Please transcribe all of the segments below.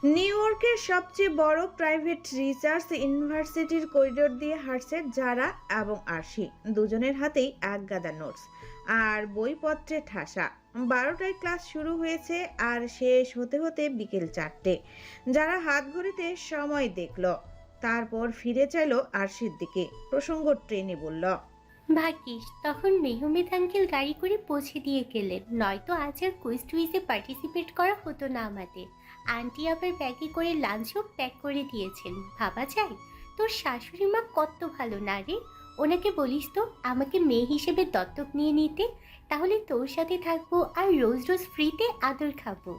New ইয়র্কের সবচেয়ে বড় প্রাইভেট রিসার্চ ইউনিভার্সিটির করিডোর দিয়ে হাঁটছে যারা এবং আরশি। দুজনের হাতেই এক গাদা নোটস আর বইপত্রে ঠাসা। 12টায় ক্লাস শুরু হয়েছে আর শেষ হতে হতে বিকেল 4টে। যারা হাত ঘড়িতে সময় দেখলো, তারপর ফিরে চাইলো আরশির দিকে। প্রসঙ্গ ট্রেনে বলল, ভাগ্যিস তখন মেহমেদ আঙ্কেল গাড়ি করে পৌঁছে দিয়ে গেলেন, নয়তো আজ আর কুইজ টুইজে পার্টিসিপেট করা হতো না আমাদের। আন্টি আবার ব্যাগে করে লাঞ্চও প্যাক করে দিয়েছেন। ভাবা যায় তোর শাশুড়ি মা কত ভালো না রে। ওনাকে বলিস তো আমাকে মেয়ে হিসেবে দত্তক নিয়ে নিতে, তাহলে তোর সাথে থাকবো আর রোজ রোজ ফ্রিতে আদর খাবো।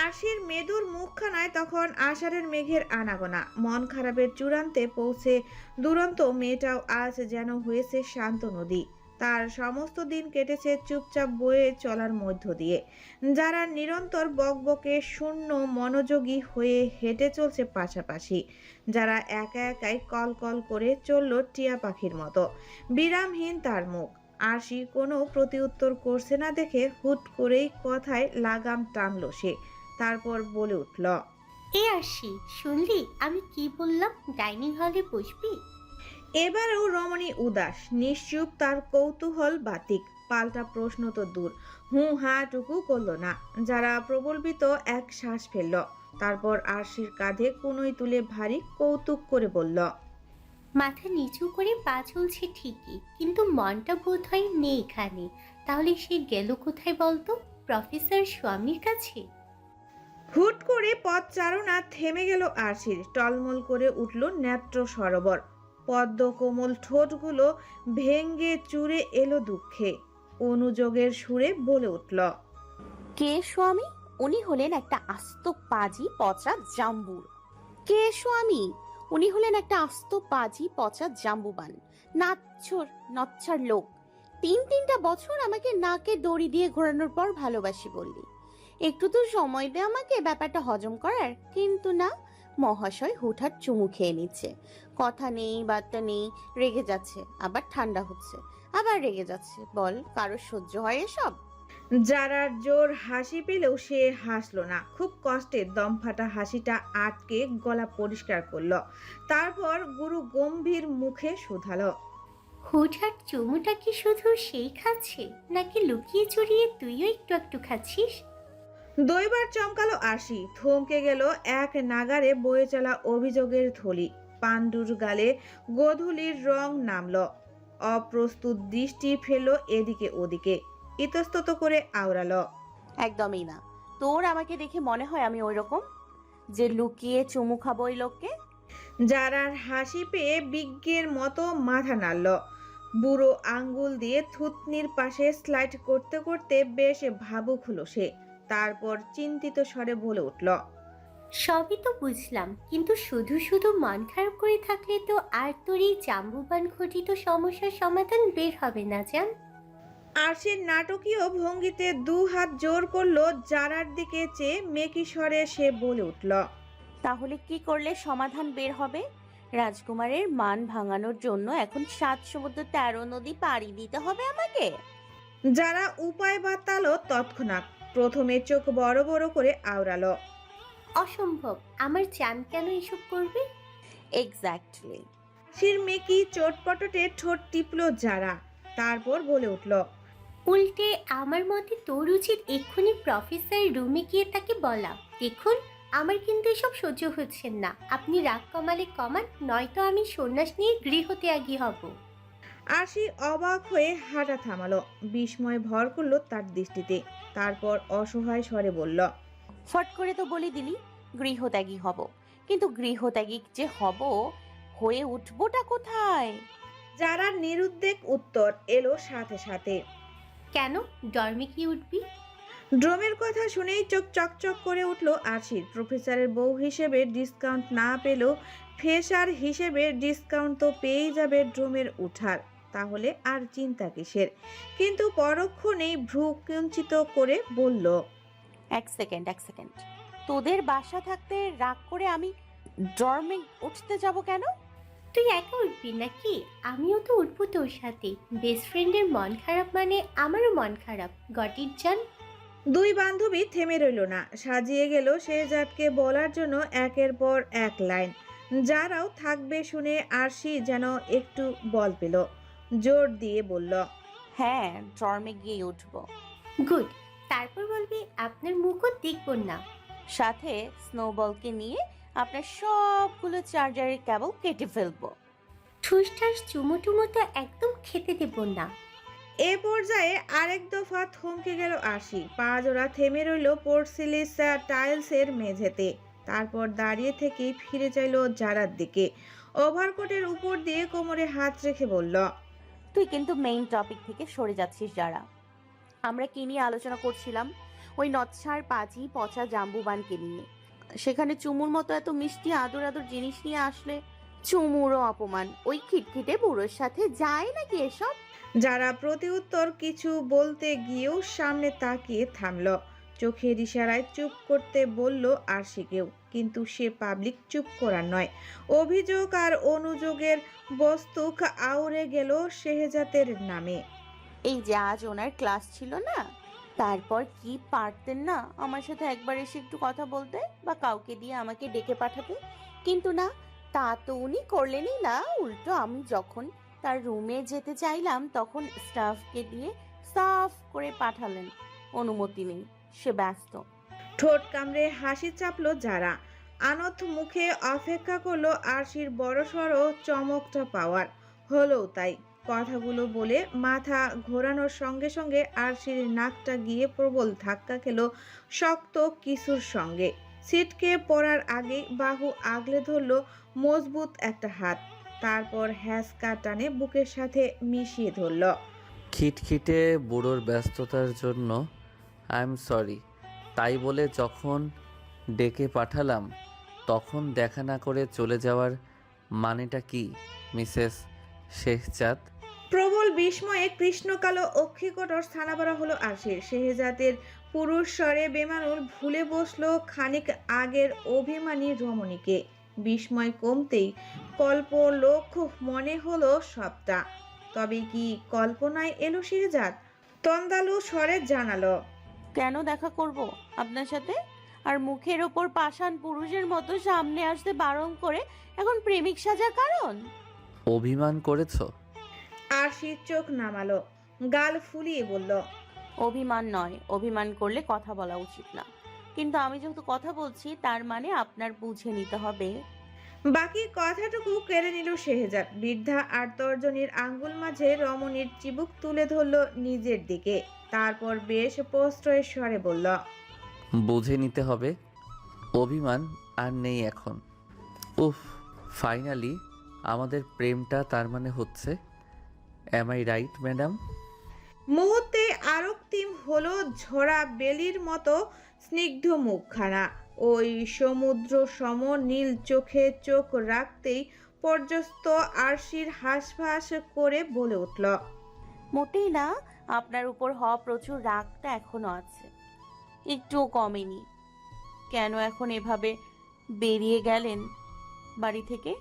আরশির মেদুর মুখখানায় তখন আষাঢ়ের মেঘের আনাগোনা। মন খারাপের চূড়ান্তে পৌঁছে দুরন্ত মেয়েটাও আজ যেন হয়েছে শান্ত নদী। তার সমস্ত দিন কেটেছে চুপচাপ বয়ে চলার মধ্য দিয়ে। যারা নিরন্তর বকবকে শূন্য মনোযোগী হয়ে হেঁটে চলছে পাশাপাশি। যারা একা একাই কল কল করে চলল টিয়া পাখির মতো। বিরামহীন তার মুখ। আরশি কোনো প্রতিউত্তর করছে না দেখে হুট করেই কথায় লাগাম টানল সে। তারপর বলে উঠল, এ আসি, শুনলি আমি কি বললাম? ডাইনিং হলে বসবি? এবারেও রমণী উদাস, নিশ্চুপ, তার কৌতূহল বাতিক। পাল্টা প্রশ্ন তো দূর, হুঁ হাটুকু করল না। যারা প্রবলবিত এক শ্বাস ফেলল। তারপর আরশির কাঁধে কুনোই তুলে ভারী কৌতুক করে বলল, মাথা নিচু করে পা চলছে ঠিকই, কিন্তু মনটা বোধ হয় নেই এখানে। তাহলে সে গেল কোথায় বলতো? প্রফেসর স্বামীর কাছে? হুট করে পথ চারণা থেমে গেল আরশির। টলমল করে উঠল নেত্র সরোবর। পদ্ম কোমল ঠোঁটগুলো ভেঙ্গে চুরে এলো দুঃখে। অনুযোগের সুরে বলে উঠল, কে স্বামী? উনি হলেন একটা আস্ত পাজি পচা জাম্বুর। কে স্বামী? উনি হলেন একটা আস্ত পাজি পচা জাম্বুবান, নাচ্ছর নচ্ছার লোক। তিনটা বছর আমাকে নাকে দড়ি দিয়ে ঘোরানোর পর ভালোবাসি বললি। একটু তো সময় দে আমাকে ব্যাপারটা হজম করার। কিন্তু না, মহাশয় হুটহাট চুমু খেয়ে নিচ্ছে। কথা নেই, বার্তা নেই, রেগে যাচ্ছে, আবার ঠান্ডা হচ্ছে, আবার রেগে যাচ্ছে। বল, কারো সহ্য হয় এসব? যারার জোর হাসি পেলেও সে হাসলো না। খুব কষ্টে দমফাটা হাসিটা আটকে গলা পরিষ্কার করলো। তারপর গুরু গম্ভীর মুখে শুধালো, হুটহাট চুমুটা কি শুধু সেই খাচ্ছে, নাকি লুকিয়ে চুরিয়ে তুইও একটু একটু খাচ্ছিস? দইবার চমকালো আরশি। থমকে গেল এক নাগারে বয়ে চলা অভিযোগের থলি। পাণ্ডুর গালে গোধূলির রং নামল। অপ্রস্তুত দৃষ্টি ফেলল এদিকে ওদিকে। ইতস্তত করে আওড়ালো, একদমই না। তোর আমাকে দেখে মনে হয় আমি ওই রকম যে লুকিয়ে চুমু খাবো ওই লোককে? যারার হাসি পেয়ে বিজ্ঞের মতো মাথা নাড়ল। বুড়ো আঙ্গুল দিয়ে থুতনির পাশে স্লাইড করতে করতে বেশ ভাবুক হলো সে। তারপর চিন্তিত স্বরে বলে উঠল, সবই তো বুঝলাম, কিন্তু শুধু শুধু মন খারাপ করে থাকলে তো আর তোর এই জাম্বুবান ঘটিত সমস্যার সমাধান বের হবে না জান। আরশির নাটকীয় ভঙ্গিতে দু হাত জোর করলো জারার দিকে চেয়ে মেকি স্বরে সে বলে উঠল, তাহলে কি করলে সমাধান বের হবে? রাজকুমারের মান ভাঙানোর জন্য এখন 7 সমুদ্র 13 নদী পাড়ি দিতে হবে আমাকে? যারা উপায় বাতালো তৎক্ষণাৎ। প্রথমে চোখ বড় বড় করে আওড়ালো, অসম্ভব, আমার জান কেন এসব করবে? এক্স্যাক্টলি। শির মেকি চটপটে ঠোঁট টিপলো যারা। তারপর বলে উঠল, উল্টে আমার মতে তোর উচিত এক্ষুনি প্রফেসর রুমে গিয়ে তাকে বলা, দেখুন আমার কিন্তু এসব সহ্য হচ্ছে না, আপনি রাগ কমালে কমান, নয়তো আমি সন্ন্যাস নিয়ে গৃহত্যাগী হব। আরশি অবাক হয়ে হাঁটা থামালো। বিস্ময় ভর করলো তার দৃষ্টিতে। তারপর অসহায় স্বরে বলল, ফট করে তো বলে দিলি গৃহত্যাগী হব, কিন্তু গৃহত্যাগী যে হব, হয়ে উঠবোটা কোথায়? যারা নিরুদ্বেগ উত্তর এলো সাথে সাথে, কেন ডর্মে কি উঠবি? ড্রোমের কথা শুনেই চোখ চকচক করে উঠল আরশির। প্রফেসরের বউ হিসেবে ডিসকাউন্ট না পেলেও ফ্রেশার হিসেবে ডিসকাউন্ট তো পেয়েই যাবে ড্রোমের উঠার। তাহলে আর চিন্তা কিসের? কিন্তু পরক্ষণেই ভ্রু কুঞ্চিত করে বলল, এক সেকেন্ড, তোদের বাসা থাকতে রাগ করে আমি ডর্মে উঠতে যাব কেন? তুই একা উঠবি নাকি? আমিও তো উঠবো তোর সাথে। বেস্ট ফ্রেন্ডের মন খারাপ মানে আমারও মন খারাপ, গট ইট জান? দুই বান্ধবী থেমে রইল না, সাজিয়ে গেল শেহজাদকে বলার জন্য একের পর এক লাইন। যারাও থাকবে শুনে আরশি যেন একটু বল পেল, জোর দিয়ে বলল, হ্যাঁ, ডর্মে গিয়ে উঠবো। গুড। তারপর বলবি আপনার মুখও দেখব না। সাথে স্নোবলকে নিয়ে আপনার সবগুলো চার্জারের কেবল কেটে ফেলবো। ঠুসঠাস চুমো টুমো তো একদম খেতে দেব না। এ পর্যায়ে আরেক দফা থমকে গেল আরশি। পা জোড়া থেমে রইল পোর্সিলিস টাইলসের মেঝেতে। তারপর দাঁড়িয়ে থেকেই ফিরে চাইল জারার দিকে। ওভারকোটের উপর দিয়ে কোমরে হাত রেখে বলল, তুই কিন্তু মেইন টপিক থেকে সরে যাচ্ছিস। যারা আমরা কি নিয়ে আলোচনা করছিলাম? ওই নচ্ছার পাজি পচা জাম্বুবানকে নিয়ে। সেখানে চুমুর মতো এত মিষ্টি আদর আদর জিনিস নিয়ে আসলে চুমুরও অপমান। ওই খিটখিটে বুড়োর সাথে যায় নাকি এসব? যারা প্রতিউত্তর কিছু বলতে গিয়েও সামনে তাকিয়ে থামল। চোখের ইশারায় চুপ করতে বলল আরশিকেও, কিন্তু সে পাবলিক চুপ করার নয়। অভিযোগ আর অনুযোগের বস্তুক আউড়ে গেল শেহজাতের নামে। এই যে আজ ওনার ক্লাস ছিল না, তারপর কি পারতেন না আমার সাথে একবার এসে একটু কথা বলতে বা কাউকে দিয়ে আমাকে ডেকে পাঠাতে? কিন্তু না, তা তো উনি করলেনই না। উল্টো আমি যখন তার রুমে যেতে চাইলাম তখন স্টাফকে দিয়ে সাফ করে পাঠালেন। অনুমতি নেই, সে ব্যস্ত। ঠোঁট কামড়ে হাসি চাপল যারা। আনত মুখে অপেক্ষা করলো আরশির বড়সড় চমকটা পাওয়ার। হলো তাই। কথাগুলো বলে মাথা ঘোরানোর সঙ্গে সঙ্গে আরশির নাকটা গিয়ে প্রবল ধাক্কা খেলো শক্ত কিছুর সঙ্গে। ছিটকে পড়ার আগেই বাহু আগলে ধরল মজবুত একটা হাত। তারপর হ্যাঁচকা টানে বুকের সাথে মিশিয়ে ধরল। খিটখিটে বুড়োর ব্যস্ততার জন্য আই এম সরি। তাই বলে যখন ডেকে পাঠালাম তখন দেখা না করে চলে যাওয়ার মানেটা কি মিসেস শেহজাদ? প্রবল বিস্ময়ে কৃষ্ণকালো অক্ষিকটর স্থানাপরা হলো আরশির। শেহজাদের পুরুষ স্বরে বেমানুল ভুলে বসলো খানিক আগের অভিমানী রমণীকে। বিস্ময় কমতেই কল্পলোক মনে হলো সবটা। তবে কি কল্পনায় এলো শেহজাদ? তন্দালু স্বরে জানালো, কেন দেখা করব আপনার সাথে? আর মুখের ওপর পাষাণ পুরুষের মতো সামনে আসতে বারণ করে এখন প্রেমিক সাজার কারণ? অভিমান করেছো? আরশি চোখ নামালো, গাল ফুলিয়ে বলল, অভিমান নয়, অভিমান করলে কথা বলা উচিত না। কিন্তু আমি যেহেতু কথা বলছি তার মানে আপনার বুঝে নিতে হবে। বাকি কথাটুকু কেড়ে নিল শেহজাদ। বৃদ্ধা আর তর্জনীর আঙ্গুল মাঝে রমণীর চিবুক তুলে ধরল নিজের দিকে। তারপর বেশ প্রশ্রয়ের স্বরে বলল, বুঝে নিতে হবে। অভিমান আর নেই এখন। উফ, ফাইনালি আমাদের প্রেমটা তার মানে হচ্ছে। Am I right madam? মুহূর্তে আরক্তিম হলো ঝরা বেলির মতো স্নিগ্ধ মুখখানা। ওই সমুদ্র সম নীল চোখে চোখ রাখতেই পর্যস্ত আরশির হাঁসফাঁস করে বলে উঠল, মোটেই না। আপনার উপর হওয়া প্রচুর রাগটা এখনো আছে, একটুও কমেনি। কেন এখন এভাবে বেরিয়ে গেলেন বাড়ি থেকে?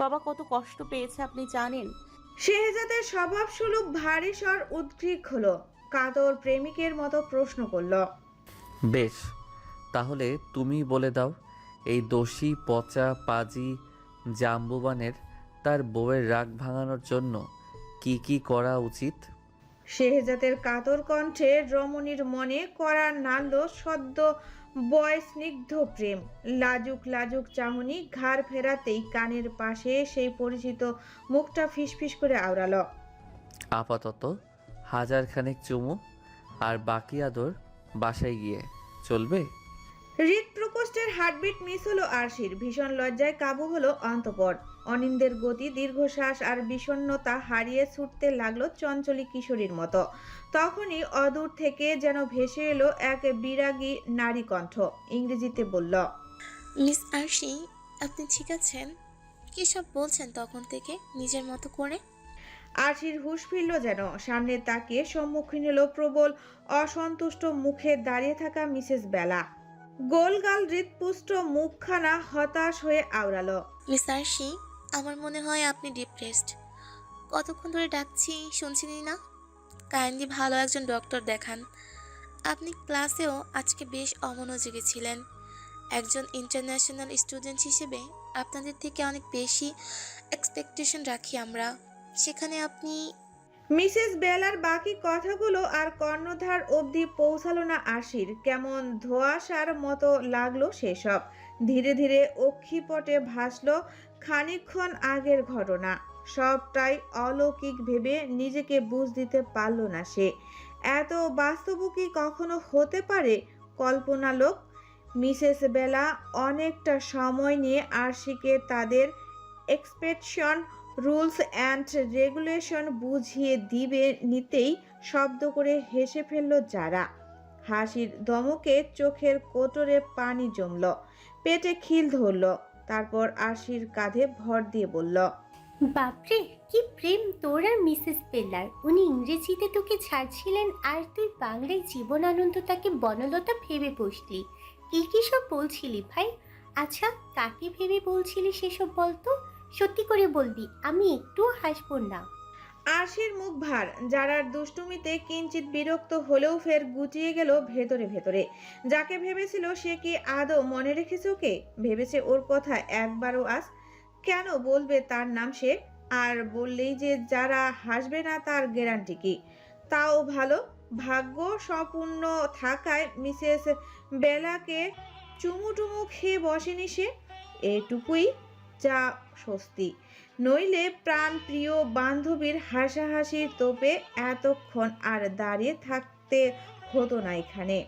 বাবা কত কষ্ট পেয়েছে আপনি জানেন? শেহজাদের স্বভাব সুলভ ভারী স্বর উদ্গ্রীক হলো। কাতর প্রেমিকের মতো প্রশ্ন করল, বেশ, তাহলে তুমি বলে দাও, এই দোষী পচা পাজি জাম্বুবানের তার বউয়ের রাগ ভাঙানোর জন্য কি কি করা উচিত? শেহজাদের কাতর কণ্ঠে রমণীর মনে করা নাড়ল সদ্য বয় স্নিগ্ধ প্রেম। লাজুক লাজুক চাহনি ঘাড় ফেরাতেই কানের পাশে সেই পরিচিত মুখটা ফিসফিস করে আওড়ালো, আপাতত হাজারখানেক চুমু, আর বাকি আদর বাসায় গিয়ে চলবে? হৃদপ্রকোষ্ঠের হার্টবিট মিস হলো আরশির। ভীষণ লজ্জায় কাবু হলো অন্তঃপর। অনিন্দের গতি, দীর্ঘশ্বাস আর বিষণ্ণতা হারিয়ে ছুটতে লাগলো চঞ্চলী কিশোরীর মতো। তখনই অদূর থেকে যেন ভেসে এলো এক বিরাগী নারী কণ্ঠ। ইংরেজিতে বলল, মিস আরশি, আপনি ঠিক আছেন? কী সব বলছেন তখন থেকে নিজের মতো করে? আরশির হুঁশ ফিরল যেন। সামনে তাকিয়ে সম্মুখীন এলো প্রবল অসন্তুষ্ট মুখে দাঁড়িয়ে থাকা মিসেস বেলা। গোলগাল হৃৎপুষ্ট মুখখানা হতাশ হয়ে আওড়ালো, মিস আরশি, আমার মনে হয় আপনি ডিপ্রেসড। কতক্ষণ ধরে ডাকছি শুনছিনি না? কাইন্ডলি ভালো একজন ডক্টর দেখান। আপনি ক্লাসেও আজকে বেশ অমনোযোগী ছিলেন। একজন ইন্টারন্যাশনাল স্টুডেন্ট হিসেবে আপনাদের থেকে অনেক বেশি এক্সপেকটেশন রাখি আমরা, সেখানে আপনি। মিসেস বেলার বাকি কথাগুলো আর কর্ণধার অবধি পৌঁছালো না আশির। কেমন ধোঁয়াশার মতো লাগলো সেসব। ধীরে ধীরে অক্ষিপটে ভাসলো খানিকক্ষণ আগের ঘটনা। সবটাই অলৌকিক ভেবে নিজেকে বুঝ দিতে পারল না সে। এত বাস্তবও কি কখনো হতে পারে কল্পনালোক? মিসেস বেলা অনেকটা সময় নিয়ে আরশিকে তাদের এক্সপেকশন রুলস অ্যান্ড রেগুলেশন বুঝিয়ে দিবে নিতেই শব্দ করে হেসে ফেলল যারা। হাসির ধমকে চোখের কোটরে পানি জমল, পেটে খিল ধরল। তারপর আরশির কাঁধে ভর দিয়ে বলল, বাপরে, কি প্রেম তোর আর মিসেস বেলার। উনি ইংরেজিতে তোকে ছাড়ছিলেন আর তুই বাংলায় জীবনানন্দ তাকে বনলতা ভেবে বসলি। কি কি সব বলছিলি ভাই? আচ্ছা, কাকে ভেবে বলছিলি সেসব বলতো? সত্যি করে বলবি, আমি একটুও হাসবো না। আরশির মুখ ভার। যারার দুষ্টুমিতে কিঞ্চিত বিরক্ত হলেও ফের গুটিয়ে গেল ভেতরে ভেতরে। যাকে ভেবেছিল সে কি আদৌ মনে রেখেছে ওকে? ভেবেছে ওর কথা একবারও? আজ কেন বলবে তার নাম সে? আর বললেই যে যারা হাসবে না তার গ্যারান্টি কি? তাও ভালো, ভাগ্য সম্পূর্ণ থাকায় মিসেস বেলাকে চুমু খেয়ে বসেনি সে। এটুকুই যা স্বস্তি। নইলে প্রাণ প্রিয় বান্ধবীর হাসাহাসির তোপে এতক্ষণ আর দাঁড়িয়ে থাকতে হতো না এখানে।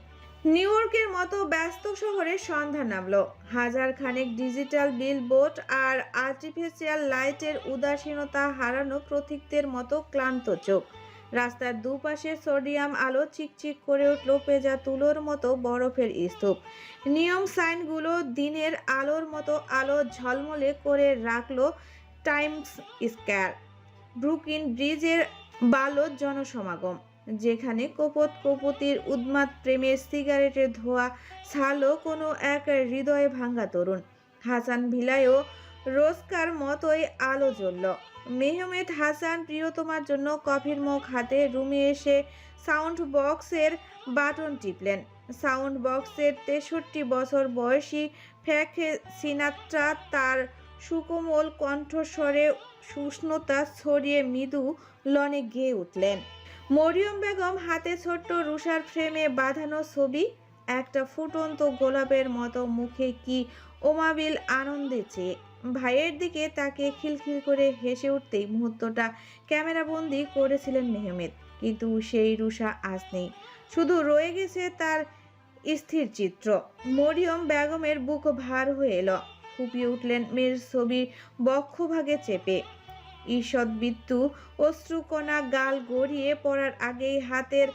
নিউ ইয়র্কের মতো ব্যস্ত শহরে সন্ধ্যা নামলো। হাজার খানেক ডিজিটাল বিলবোর্ড আর আর্টিফিশিয়াল লাইটের উদাসীনতা হারানো প্রতীকদের মতো ক্লান্ত চোখ। রাস্তার দুপাশে সোডিয়াম আলো চিকচিক করে উঠল পেঁজা তুলোর মতো বরফের স্তূপ। নিয়ম সাইনগুলো দিনের আলোর মতো আলো ঝলমলে করে রাখলো টাইমস স্কয়ার। ব্রুকলিন ব্রিজের বালদ জনসমাগম, যেখানে কপোত কপতির উন্মাদ প্রেমের সিগারেটের ধোঁয়া ছাড়লো কোনো এক হৃদয়ে ভাঙ্গা তরুণ। হাসান ভিলায়ও রোজকার মতোই আলো জ্বলল। মেহমেদ হাসান প্রিয়তমার জন্য কফির মগ হাতে রুমে এসে সাউন্ড বক্সের বাটন টিপলেন। সাউন্ড বক্সের 63 বছর বয়সী ফ্র্যাঙ্ক সিনাত্রা তার সুকোমল কণ্ঠস্বরে উষ্ণতা ছড়িয়ে মৃদু লনে গেয়ে উঠলেন। মরিয়ম বেগম হাতে ছোট্ট রুষার ফ্রেমে বাঁধানো ছবি, একটা ফুটন্ত গোলাপের মতো মুখে কি ওমাবিল আনন্দে চেয়ে ভাইয়ের দিকে তাকে খিলখিল করে হেসে উঠতেই মুহূর্তটা ক্যামেরাবন্দি করেছিলেন মেহমেদ। কিন্তু সেই রুষা আজ নেই, শুধু রয়ে গেছে তার স্থির চিত্র। মরিয়ম বেগমের বুক ভার হয়ে এলো। ফুপিয়ে উঠলেন মেয়ের ছবি বক্ষভাগে চেপে। ঈষৎ বিদ্যু অশ্রুকণা গাল গড়িয়ে পড়ার আগেই হাতের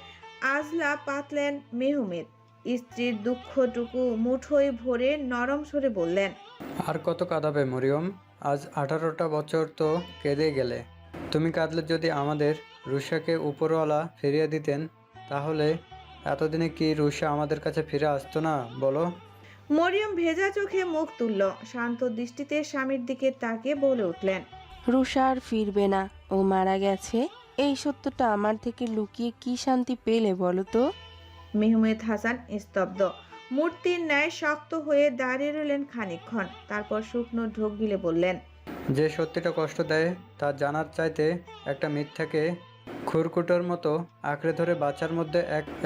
আজলা পাতলেন মেহমেদ। স্ত্রীর দুঃখটুকু মুঠোয় ভরে নরম স্বরে বললেন, আর কত কাঁদাবে মরিয়ম? আজ 18টা বছর তো কেঁদে গেলে। তুমি কাঁদলে যদি আমাদের রুষাকে উপরওয়ালা ফিরিয়ে দিতেন, তাহলে এতদিনে কি রুষা আমাদের কাছে ফিরে আসতো না বলো? মরিয়ম ভেজা চোখে মুখ তুলল। শান্ত দৃষ্টিতে স্বামীর দিকে তাকিয়ে বলে উঠলেন, রুষা আর ফিরবে না, ও মারা গেছে। এই সত্যটা আমার থেকে লুকিয়ে কি শান্তি পেলে বলো তো? মেহমেদ হাসান স্তব্ধ, মূর্তির ন্যায় শক্ত হয়ে দাঁড়িয়ে রইলেন খানিকক্ষণ। তারপর শুকনো ঢোক গিলে বললেন, যে সত্যিটা কষ্ট দেয় তা জানার চাইতে একটা মিথ্যাকে খুরকুটোর মতো আঁকড়ে ধরে বাঁচার মধ্যে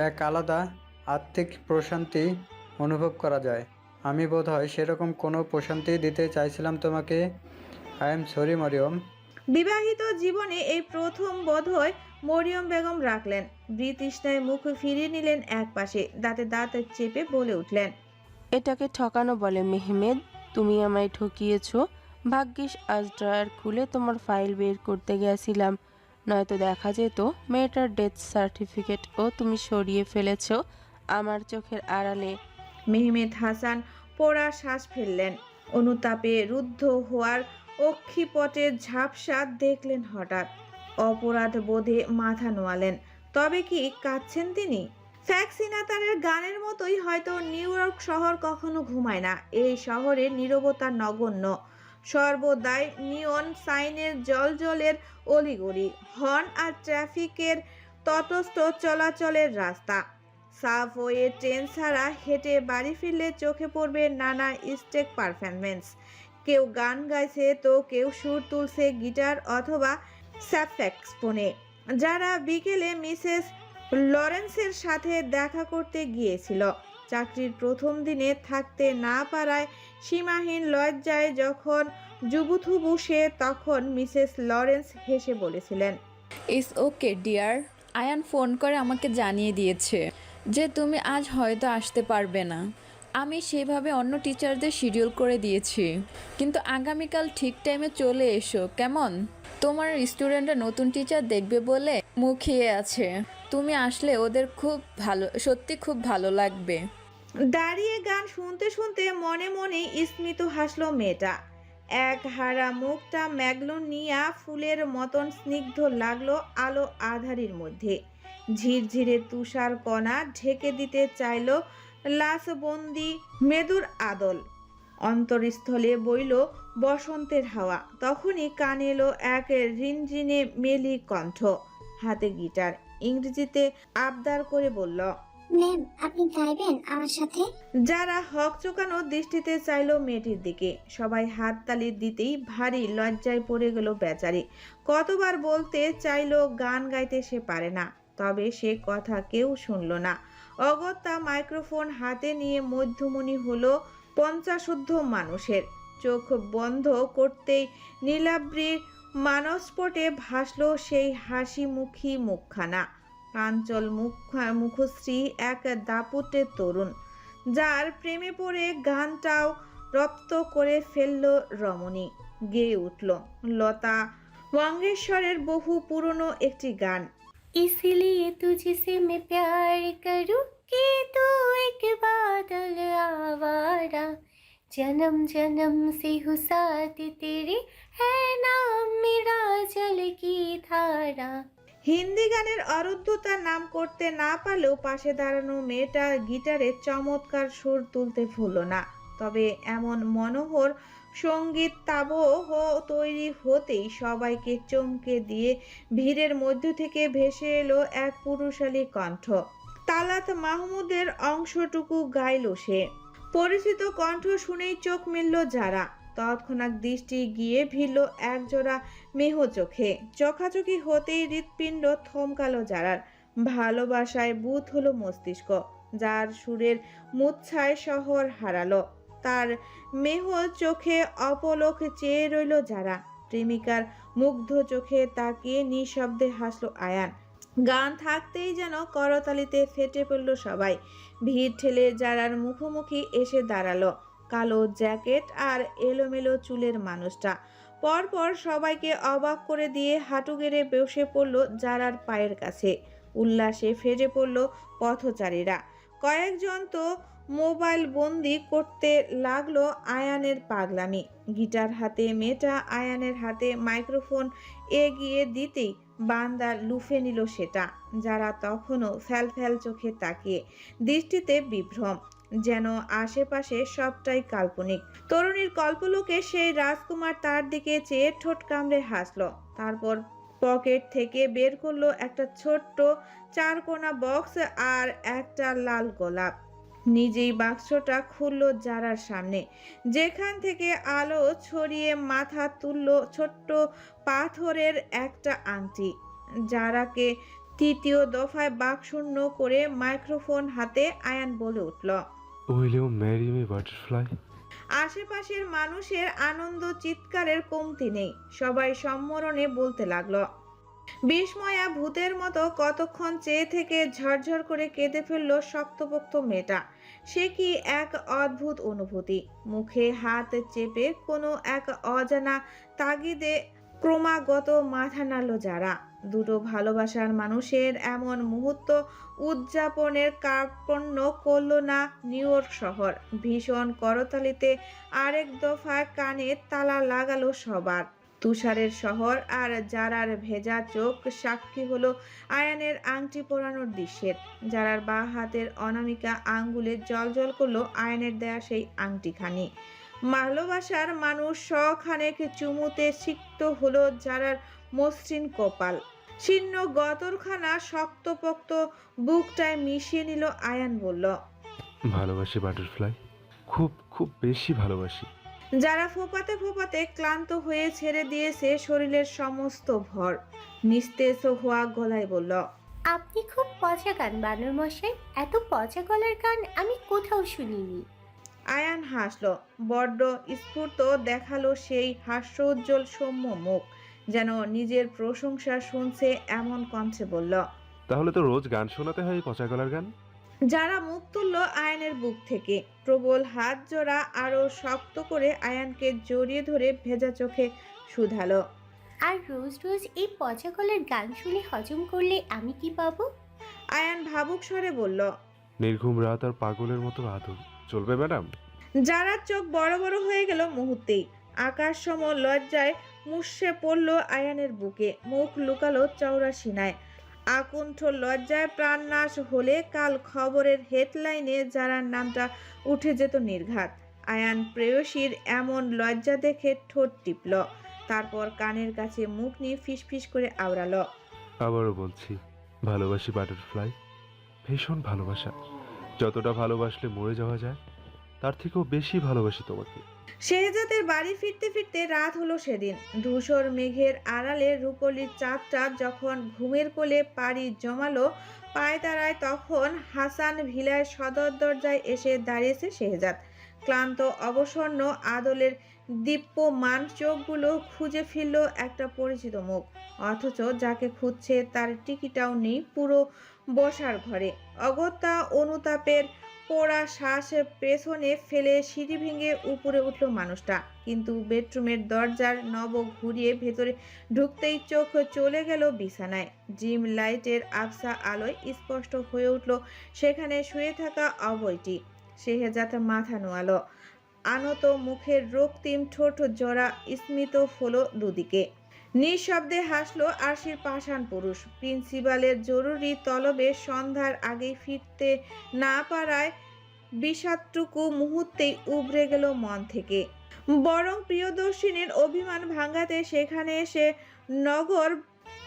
এক আলাদা আত্মিক প্রশান্তি অনুভব করা যায়। আমি বোধহয় সেরকম কোনো প্রশান্তি দিতে চাইছিলাম তোমাকে। I am sorry Maryam. বিবাহিত জীবনে এই প্রথম বোধহয় মরিয়ম বেগম রাখলেন। বৃতৃষ্ণায় মুখ ফিরিয়ে নিলেন একপাশে, দাঁতে দাঁত চেপে বলে উঠলেন, এটাকে ঠকানো বলে মেহমেদ। তুমি আমায় ঠকিয়েছো। ভাগ্যিস আজ ড্রয়ার খুলে তোমার ফাইল বের করতে গেছিলাম, নয়তো দেখা যেত মেয়েটার ডেথ সার্টিফিকেটও তুমি সরিয়ে ফেলেছো আমার চোখের আড়ালে। মেহমেদ হাসান পোড়া শ্বাস ফেললেন। অনুতাপে রুদ্ধ হওয়ার অক্ষিপটের ঝাপসা দেখলেন হঠাৎ। অপরাধ বোধে মাথা নোয়ালেন। তবে কি কাঁদছেন তিনি? ফ্র্যাঙ্ক সিনাত্রার গানের মতোই হয়তো নিউ ইয়র্ক শহর কখনো ঘুমায় না। এই শহরে নীরবতা নগণ্য। সর্বদাই নিয়ন সাইনের জলজলের অলিগলি, হর্ন আর ট্রাফিকের তটস্থ চলাচলের রাস্তা। সাবওয়ে ট্রেন ছাড়া হেঁটে বাড়ি ফিরলে চোখে পড়বে নানা স্টেজ পারফরমেন্স। কেউ গান গাইছে তো কেউ সুর তুলছে গিটার অথবা স্যাক্সোফোনে। যারা বিকেলে মিসেস লরেন্সের সাথে দেখা করতে গিয়েছিল, চাকরির প্রথম দিনে থাকতে না পারায় সীমাহীন লজ্জায় যখন জুবুথুবু সে, তখন মিসেস লরেন্স হেসে বলেছিলেন, it's okay dear. Ayan phone করে আমাকে জানিয়ে দিয়েছে যে তুমি আজ হয়তো আসতে পারবে না। আমি সেভাবে অন্য টিচারদের শিডিউল করে দিয়েছি, কিন্তু আগামীকাল ঠিক টাইমে চলে এসো কেমন? তোমার স্টুডেন্টরা নতুন টিচার দেখবে বলে মুখিয়ে আছে। তুমি আসলে ওদের সত্যি খুব ভালো লাগবে। দাঁড়িয়ে গান শুনতে শুনতে মনে মনে স্মিত হাসলো মেয়েটা। এক হারা মুখটা ম্যাগনোনিয়া ফুলের মতন স্নিগ্ধ লাগলো আলো আধারির মধ্যে। ঝিরঝিরে তুষার কণা ঢেকে দিতে চাইল লাশবন্দি মেদুর আদল। অন্তরস্থলে বইল বসন্তের হাওয়া। তখনই কানে এলো এক রিনঝিনে মেলি কণ্ঠ, হাতে গিটার। ইংরেজিতে আবদার করে বলল, ম্যাম আপনি গাইবেন আমার সাথে? যারা হকচকানো দৃষ্টিতে চাইল মেয়েটির দিকে। সবাই হাততালি দিতেই ভারী লজ্জায় পড়ে গেল বেচারি। কতবার বলতে চাইলো গান গাইতে সে পারে না, তবে সে কথা কেউ শুনল না। অগত্যা মাইক্রোফোন হাতে নিয়ে মধ্যমণি হলো 50 মানুষের। চোখ বন্ধ করতেই নীলাব্রির মানসপটে ভাসলো সেই হাসিমুখী মুখখানা। কাঞ্চল মুখশ্রী এক দাপুটে তরুণ, যার প্রেমে পড়ে গানটাও রপ্ত করে ফেলল রমণী। গেয়ে উঠল লতা মঙ্গেশকরের বহু পুরনো একটি গান, इसीलिए तुझसे मैं प्यार करूं कि तू एक बादल आवारा, जन्म जन्म से हूँ साथ तेरे, है नाम मेरा जल की धारा। হিন্দি গানের অরুদ্ধতার নাম করতে না পারলেও পাশে দাঁড়ানো মেয়েটা গিটারে চমৎকার সুর তুলতে ভুলল না। তবে এমন মনোহর সঙ্গীত তাবহ তৈরি হতেই সবাইকে চমকে দিয়ে ভিড়ের মধ্য থেকে ভেসে এলো এক পুরুষালী কণ্ঠ। তালাত মাহমুদের অংশটুকু গাইল সে। পরিচিত কণ্ঠ শুনেই চোখ মেলল যারা। তৎক্ষণাৎ দৃষ্টি গিয়ে ভিড়ল একজোড়া মেহ চোখে। চোখাচোখি হতেই হৃৎপিণ্ড থমকালো যারার। ভালোবাসায় বুথ হলো মস্তিষ্ক। যার সুরের মুচ্ছায় শহর হারালো, তার মেহ চোখে অপলক চেয়ে রইল যারা। প্রেমিকার মুগ্ধ চোখে তাকিয়ে নিঃশব্দে হাসলো আয়ান। গান থাকতেই যেন করতালিতে ফেটে পড়ল সবাই। ভিড় ঠেলে যারার মুখোমুখি এসে দাঁড়ালো কালো জ্যাকেট আর এলোমেলো চুলের মানুষটা। পরপর সবাইকে অবাক করে দিয়ে হাঁটু গেড়ে বসে পড়ল যারার পায়ের কাছে। উল্লাসে ফেটে পড়ল পথচারীরা। কয়েকজন তো মোবাইল বন্দি করতে লাগলো আয়ানের পাগলামি। গিটার হাতে মেয়েটা আয়ানের হাতে মাইক্রোফোন এগিয়ে দিতেই বান্দা লুফে নিল সেটা। যারা তখনও ফ্যাল চোখে তাকিয়ে, দৃষ্টিতে বিভ্রম, যেন আশেপাশে সবটাই কাল্পনিক। তরুণীর কল্পলোকে সেই রাজকুমার তার দিকে চেয়ে ঠোঁট কামড়ে হাসলো। তারপর পকেট থেকে বের করলো একটা ছোট্ট 4 কোনা বক্স আর একটা লাল গোলাপ। নিজেই বাক্সটা খুললো যারার সামনে, যেখান থেকে আলো ছড়িয়ে মাথা তুললো ছোট্ট পাথরের একটা আংটি। যারাকে তৃতীয় দফায় বাক্সূর্ণ করে মাইক্রোফোন হাতে আয়ান বলে উঠল, Will you marry me, butterfly? আশেপাশের মানুষের আনন্দ চিৎকারের কমতি নেই। সবাই সম্মরণে বলতে লাগলো। বিস্ময়া ভূতের মতো কতক্ষণ চেয়ে থেকে ঝরঝর করে কেঁদে ফেললো শক্তপোক্ত মেয়েটা। সে কি এক অদ্ভুত অনুভূতি। মুখে হাত চেপে কোনো এক অজানা তাগিদে ক্রমাগত মাথা নাড়ল যারা। দুটো ভালোবাসার মানুষের এমন মুহূর্ত উদযাপনের কার্পণ্য করল না নিউ ইয়র্ক শহর। ভীষণ করতালিতে আরেক দফায় কানে তালা লাগালো সবার। তুষারের শহর আর যারার ভেজা চোখ সাক্ষী হলো আয়ানের আংটি পরানোর দৃশ্যের। যারার বাঁ হাতের অনামিকা আঙ্গুলে জলজল করলো আয়ানের দেয়া সেই আংটিখানি। ভালোবাসার মানুষ শখানেক চুমুতে সিক্ত হলো যারার মসৃণ কপাল। শীর্ণ গতরখানা শক্তপোক্ত বুকটায় মিশিয়ে নিল। আয়ান বলল, ভালোবাসি বাটারফ্লাই, খুব খুব বেশি ভালোবাসি। যারা ফোপাতে ফোপাতে ক্লান্ত হয়ে ছেড়ে দিয়েছে শরীরের সমস্ত ভর, নিস্তেজ হওয়া গলায় বলল, আপনি খুব পচা গান বানর মশাই, এত পচা গলার গান আমি কোথাও শুনিনি। আয়ান হাসল, বড্ড স্ফূর্ত দেখালো সেই হাস্যোজ্জ্বল সৌম্য মুখ, যেন নিজের প্রশংসা শুনছে এমন কণ্ঠে বলল। তাহলে তো রোজ গান শোনাতে হয় এই পচা গলার গান। যারা মুখ তুলল আয়ানের বুক থেকে, প্রবল হাত জোড়া আরো শক্ত করে আয়ানকে জড়িয়ে ধরে ভেজা চোখে শুধালো। আর রোজ রোজ এই পচা গলার গান শুনে হজম করলে আমি কি পাবো? আয়ান ভাবুক স্বরে বলল। নির্ঘুম রাত আর পাগলের মতো আদর চলবে ম্যাডাম? যারা চোখ বড় বড় হয়ে গেল মুহূর্তেই, আকাশ সম লজ্জায় মুষড়ে পড়ল আয়ানের বুকে, মুখ লুকালো চওড়া সিনায়। আকুণ্ঠ লজ্জায় প্রাণনাশ হলে কাল খবরের হেডলাইনে যারার নামটা উঠে যেত নির্ঘাত। আয়ান প্রেয়সীর এমন লজ্জা দেখে ঠোঁট টিপল, তারপর কানের কাছে মুখ নিয়ে ফিসফিস করে আওড়ালো। আবারও বলছি, ভালোবাসি বাটারফ্লাই, ভীষণ ভালোবাসা। যতটা ভালোবাসলে মরে যাওয়া যায়, তার থেকেও বেশি ভালোবাসি তোমাকে। শেহজাদের বাড়ি ফিরতে ফিরতে রাত হলো সেদিন। ধূসর মেঘের আড়ালে রূপলির চাঁদটা যখন ঘুমের কোলে পাড়ি জমালো পায়তারায়, তখন হাসান ভিলায় সদর দরজায় এসে দাঁড়িয়েছে শেহজাদ। ক্লান্ত অবসন্ন আদলের দীপ্যমান চোখগুলো খুঁজে ফিরল একটা পরিচিত মুখ, অথচ যাকে খুঁজছে তার টিকিটাও নেই পুরো বসার ঘরে। অগত্যা অনুতাপের পোড়া শ্বাস পেছনে ফেলে সিঁড়ি ভেঙে উপরে উঠল মানুষটা, কিন্তু বেডরুমের দরজার নব ঘুরিয়ে ভেতরে ঢুকতেই চোখ চলে গেল বিছানায়। জিম লাইটের আবসা আলোয় স্পষ্ট হয়ে উঠল সেখানে শুয়ে থাকা অভয়টি। শেহজাদ মাথা নোয়ালো, আনত মুখের রক্তিম ঠোঁট জোড়া স্মিত হলো দুদিকে। নিঃশব্দে হাসলো আরশির পাষাণ পুরুষ। প্রিন্সিপালের জরুরি তলবে সন্ধ্যার আগেই ফিরতে না পারায় বিষাদটুকু মুহূর্তেই উবরে গেল মন থেকে। বরং প্রিয়দর্শিনীর অভিমান ভাঙাতে সেখানে এসে নগর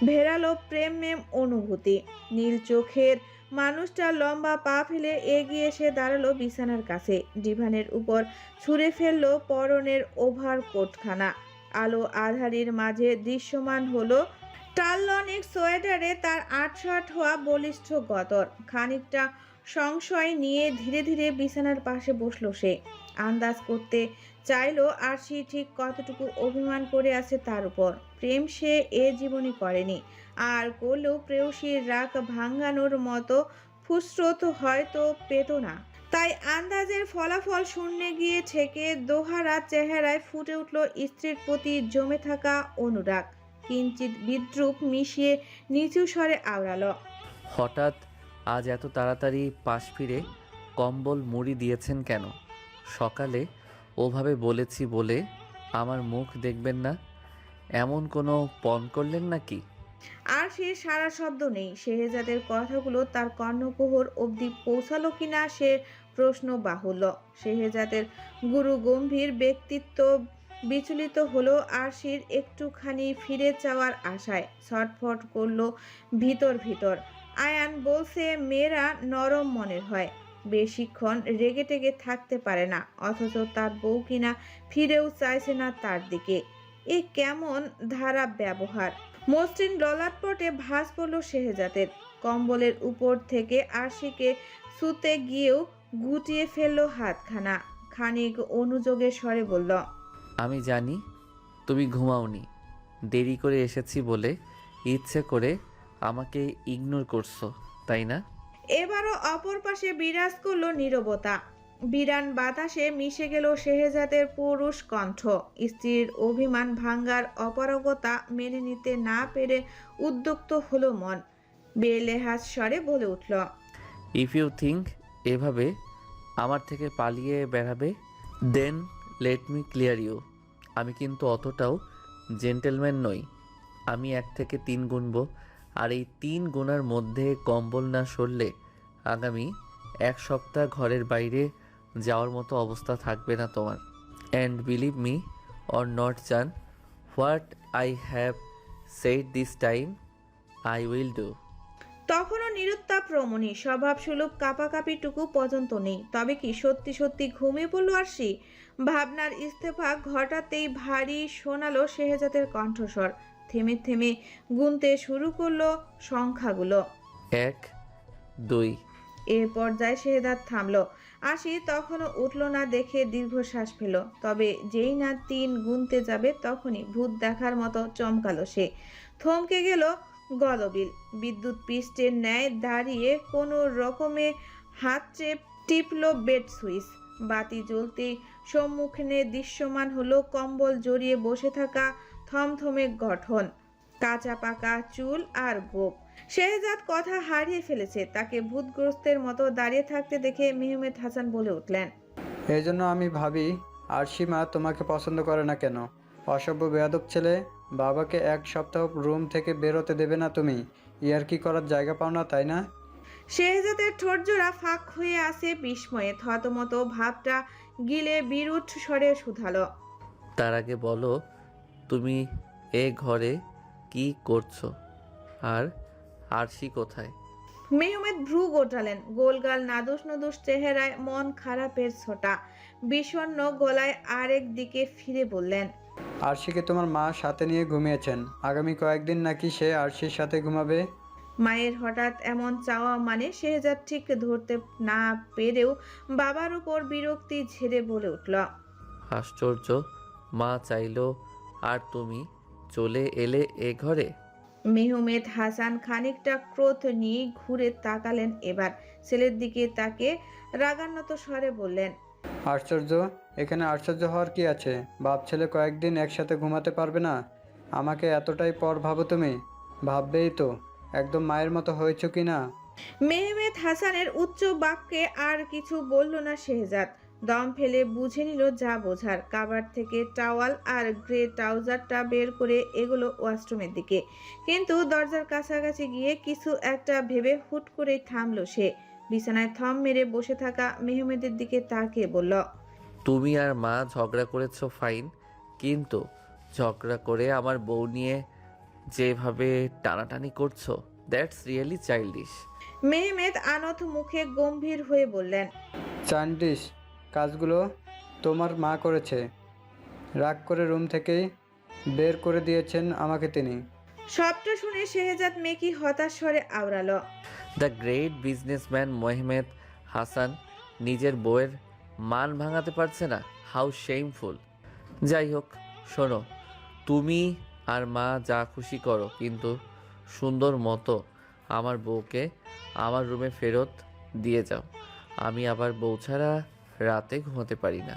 ভেরালো প্রেম অনুভূতি। নীল চোখের মানুষটা লম্বা পা ফেলে এগিয়ে এসে দাঁড়ালো বিছানার কাছে, ডিভানের উপর ছুঁড়ে ফেললো পরনের ওভারকোটখানা। আলো আধারির মাঝে দৃশ্যমান হলো টার্লনিক সোয়েটারে তার আটশাট হওয়া বলিষ্ঠ গতর। খানিকটা সংশয় নিয়ে ধীরে ধীরে বিছানার পাশে বসলো সে। আন্দাজ করতে চাইলো আরশি ঠিক কতটুকু অভিমান করে আছে তার উপর। প্রেম সে এ জীবনে করেনি, আর করলেও প্রেয়সীর রাগ ভাঙানোর মতো ফুসরত হয়তো পেত না। তাই আন্দাজের ফলাফল শূন্যে গিয়ে ঠেকে দোহারা চেহারায় ফুটে উঠল স্ত্রীর প্রতি জমে থাকা অনুরাগ। কিঞ্চিত বিদ্রুপ মিশিয়ে নিচু স্বরে আওড়ালো। হঠাৎ আজ এত তাড়াতাড়ি পাশ ফিরে কম্বল মুড়ি দিয়েছেন কেন? সকালে ওভাবে বলেছি বলে আমার মুখ দেখবেন না, এমন কোনো পণ করলেন নাকি? আর সে সারা শব্দ নেই। শেহজাদের কথাগুলো তার কর্ণকুহর অবধি পৌঁছালো কিনা সে প্রশ্ন বাহুল্য। শেহজাদের গুরু গম্ভীর ব্যক্তিত্ব বিচলিত হলো আরশির একটুখানি ফিরে চাওয়ার আশায়। ছটফট করলো ভিতর ভিতর। আয়ান বলছে মেয়েরা নরম মনের হয়, বেশিক্ষণ রেগে টেগে থাকতে পারে না, অথচ তার বউ কিনা ফিরেও চাইছে না তার দিকে। এ কেমন ধারা ব্যবহার! মসৃণ ললাটপটে ভাঁজ পড়ল শেহজাদের। কম্বলের উপর থেকে আরশিকে শুতে গিয়েও গুটিয়ে ফেলল হাতখানা। খানিক অনুযোগের স্বরে বলল, আমি জানি তুমি ঘুমাওনি, দেরি করে এসেছি বলে ইচ্ছে করে আমাকে ইগনোর করছো, তাই না? এবারও অপর পাশে বিরাজ করলো নীরবতা। বিরান বাতাসে মিশে গেল শেহজাদের পুরুষ কণ্ঠ। স্ত্রীর অভিমান ভাঙ্গার অপারগতা মেনে নিতে না পেরে উদ্যক্ত হলো মন। বেলেহাজ স্বরে বলে উঠল, ইফ ইউ থিঙ্ক এভাবে আমার থেকে পালিয়ে বেড়াবে, then let me clear you. আমি কিন্তু অতটাও জেন্টেলম্যান নই। আমি 1 থেকে 3 গুনবো, আর এই 3 গুণার মধ্যে কম্বল না সরলে আগামী 1 সপ্তাহ ঘরের বাইরে যাওয়ার মতো অবস্থা থাকবে না তোমার। And believe me or not জান what I have said this time, I will do. তখনও নিরুত্তাপ রমণী, স্বভাবসুলভ কাঁপাকাঁপিটুকু পর্যন্ত নেই। তবে কি সত্যি সত্যি ঘুমিয়ে পড়ল আরশি? ভাবনার ইস্তেফাক ঘটাতেই ভারী শোনালো শেহজাদের কণ্ঠস্বর। থেমে থেমে গুনতে শুরু করলো সংখ্যাগুলো। 1 2। এর পর্যায়ে শেহজাদ থামলো। আশি তখনও উঠল না দেখে দীর্ঘশ্বাস ফেল। তবে যেই না 3 গুনতে যাবে তখনই ভূত দেখার মতো চমকালো সে। থমকে গেল গলবিল। বিদ্যুৎ পৃষ্ঠের ন্যায় দাঁড়িয়ে কোনো রকমে হাত চেপ টিপল বেড সুইচ। বাতি জ্বলতেই সম্মুখে দৃশ্যমান হলো কম্বল জড়িয়ে বসে থাকা থমথমে গঠন, কাঁচা পাকা চুল আর গোপ। শেহজাদ কথা হারিয়ে ফেলেছে। তাকে ভূতগ্রস্তের মতো দাঁড়িয়ে থাকতে দেখে মেহমেদ হাসান বলে উঠলেন, এই জন্য আমি ভাবি আরশি মা তোমাকে পছন্দ করে না কেন। অসভ্য বেয়াদব ছেলে, বাবাকে 1 সপ্তাহ রুম থেকে বেরোতে দেবে না তুমি। ইয়ার্কি করার জায়গা পাও না, তাই না? শেহজাদের ঠোঁটজোড়া ফাঁক হয়ে আসে বিস্ময়ে। থতমত ভাবটা গিলে বিরুদ্ধ স্বরে শুধালো, তার আগে বলো তুমি এ ঘরে কি করছো? আর আরশি কোথায়? মেহমেদ ভ্রু গোটালেন। গোলগাল নাদুস নুদুস চেহারায় মন খারাপের ছোটা। বিষণ্ণ গলায় আরেক দিকে ফিরে বললেন, আরশিকে তোমার মা সাথে নিয়ে ঘুমিয়েছেন। আগামী কয়েকদিন নাকি সে আরশির সাথে ঘুমাবে। মায়ের হঠাৎ এমন চাওয়া মানে শেহজাদ ঠিক ধরতে না পেরেও বাবার উপর বিরক্তি ঝেড়ে বলে উঠল, আশ্চর্য, মা চাইলো আর তুমি চলে এলে এ ঘরে। মেহমেদ হাসান খানিকটা ক্রোধ নিয়ে ঘুরে তাকালেন। এবার ছেলের দিকে তাকে রাগান্বিত স্বরে বললেন, আশ্চর্য? এখানে আশ্চর্য হওয়ার কি আছে? বাপ ছেলে কয়েকদিন একসাথে ঘুমাতে পারবে না? আমাকে এতটাই পর ভাবো তুমি? ভাববেই তো। একদম মায়ের মতো হয়েছো কি না? মেহমেদ হাসানের উচ্চ বাক্যে আর কিছু বলল না শেহজাদ। দম ফেলে বুঝে নিল যা বোঝার। কাবার থেকে টাওয়াল আর গ্রে ট্রাউজারটা বের করে এগুলো ওয়াশরুমের দিকে। কিন্তু দরজার কাছাকাছি গিয়ে কিছু একটা ভেবে হুট করে থামলো সে। বিছানায় থম মেরে বসে থাকা মেহমেদের দিকে তাকিয়ে বলল, তুমি আর মা ঝগড়া করেছো ফাইন, কিন্তু ঝগড়া করে আমার বউ নিয়ে যেভাবে টানাটানি করছো, দ্যাটস রিয়েলি চাইল্ডিশ। মেহমেদ আনত মুখে গম্ভীর হয়ে বললেন, চাইল্ডিশ কাজগুলো তোমার মা করেছে। রাগ করে রুম থেকেই বের করে দিয়েছেন আমাকে তিনি। সবটা শুনে শেহজাদ মেকি হতাশ স্বরে আওড়ালো, the great businessman Mohammad Hasan নিজের বউয়ের মান ভাঙাতে পারছে না। How shameful. যাই হোক, শোনো, তুমি আর মা যা খুশি করো, কিন্তু সুন্দর মতো আমার বউকে আমার রুমে ফেরত দিয়ে যাও। আমি আবার বউ ছাড়া রাতে ঘুমাতে পারি না।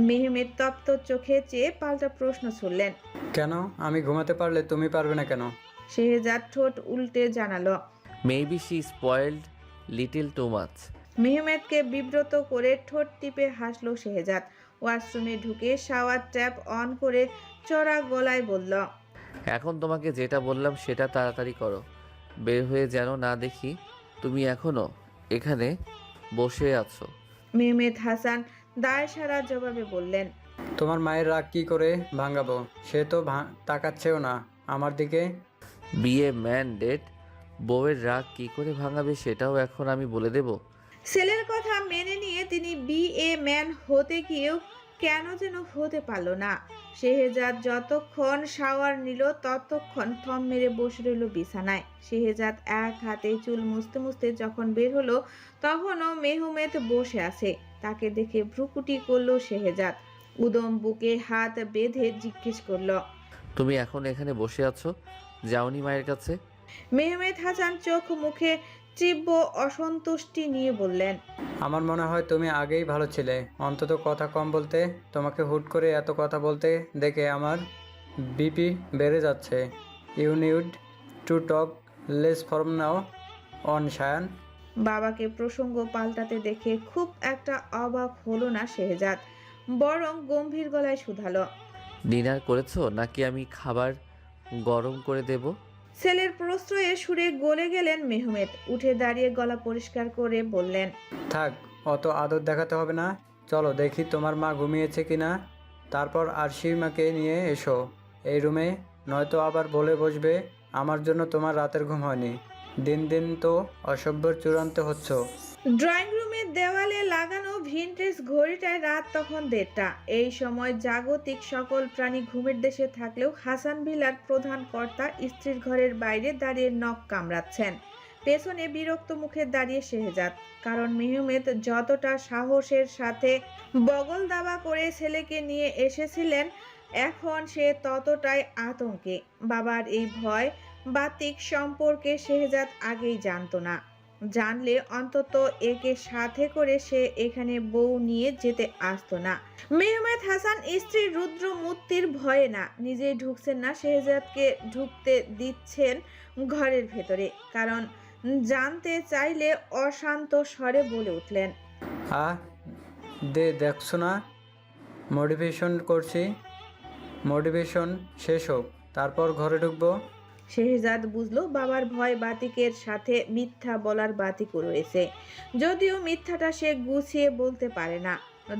মেহমেদ তপ্ত চোখে চেয়ে পাল্টা প্রশ্ন ছুড়লেন, কেন? আমি ঘুমাতে পারলে তুমি পারবে না কেন? শেহজাদ ঠোঁট উল্টে জানালো, maybe she spoiled little too much. মেহমেদকে বিব্রত করে ঠোঁট টিপে হাসলো শেহজাদ। ওয়াশরুমে ঢুকে শাওয়ার ট্যাপ অন করে চড়া গলায় বলল, এখন তোমাকে যেটা বললাম সেটা তাড়াতাড়ি করো, বের হয়ে যেন না দেখি তুমি এখনো এখানে বসে আছো। মেহমেদ হাসান দায় সারা জবাবে বললেন, তোমার মায়ের রাগ কি করে ভাঙাবো? সে তো তাকাচ্ছেও না আমার দিকে। বিয়ে ম্যান ডেট, বউয়ের রাগ কি করে ভাঙাবে সেটাও এখন আমি বলে দেব? ছেলের কথা মেনে নিয়ে তিনি বিএ ম্যান হতে গিয়েও কেন যেন হতে পারল না। শেহজাদ যতক্ষণ শাওয়ার নিল ততক্ষণ থম মেরে বসে রইল বিছানায়। শেহজাদ এক হাতে চুল মুছতে মুছতে যখন বের হলো তখনও মেহমেদ বসে আছে। তাকে দেখে ভ্রুকুটি করলো শেহজাদ। উদম বুকে হাত বেঁধে জিজ্ঞেস করলো, তুমি এখন এখানে বসে আছো, যাওনি মায়ের কাছে? মেহমেদ হাসান চোখ মুখে তীব্র অসন্তুষ্টি নিয়ে বললেন, আমার মনে হয় তুমি আগেই ভালো ছিলে, অন্তত কথা কম বলতে। তোমাকে হুট করে এত কথা বলতে দেখে আমার বিপি বেড়ে যাচ্ছে। You need to talk less from now on Shayan. বাবাকে প্রসঙ্গ পাল্টাতে দেখে খুব একটা অবাক হলো না শেহজাদ, বরং গম্ভীর গলায় শুধালো, ডিনার করেছো নাকি আমি খাবার গরম করে দেব? ছেলের প্রশ্রয়ে সুরে গলে গেলেন মেহমেদ। উঠে দাঁড়িয়ে গলা পরিষ্কার করে বললেন, থাক, অত আদর দেখাতে হবে না। চলো দেখি তোমার মা ঘুমিয়েছে কিনা। তারপর আরশি মাকে নিয়ে এসো এই রুমে, নয়তো আবার বলে বসবে আমার জন্য তোমার রাতের ঘুম হয়নি। দিন দিন তো অসভ্যর চূড়ান্ত হচ্ছ। ড্রয়িং রুমের দেওয়ালে লাগানো ভিনটেজ ঘড়িটায় রাত তখন 1:30। এই সময় জাগতিক সকল প্রাণী ঘুমের দেশে থাকলেও হাসান ভিলার প্রধান কর্তা স্ত্রীর ঘরের বাইরে দাঁড়িয়ে নখ কামড়াচ্ছেন। পেছনে বিরক্ত মুখে দাঁড়িয়ে শেহজাদ। কারণ মেহমেদ যতটা সাহসের সাথে বগল দাবা করে ছেলেকে নিয়ে এসেছিলেন, এখন সে ততটাই আতঙ্কে। বাবার এই ভয় বাতিক সম্পর্কে শেহজাদ আগেই জানতো না। জানলে অন্তত একে সাথে করে সে এখানে বউ নিয়ে যেতে আসতো না। মেহমেদ হাসান স্ত্রী রুদ্র মূর্তির ভয়ে না, নিজেই ঢুকছেন না, শেহজাদকে ঢুকতে দিচ্ছেন ঘরের ভেতরে। কারণ জানতে চাইলে অশান্ত স্বরে বলে উঠলেন, দেখছো না মোটিভেশন করছি। মোটিভেশন শেষ হোক, তারপর ঘরে ঢুকবো। শেহজাদ বুঝলো বাবার ভয় বাতিকের সাথে মিথ্যা বলার বাতিকও রয়েছে, যদিও মিথ্যাটা সে গুছিয়ে বলতে পারে না।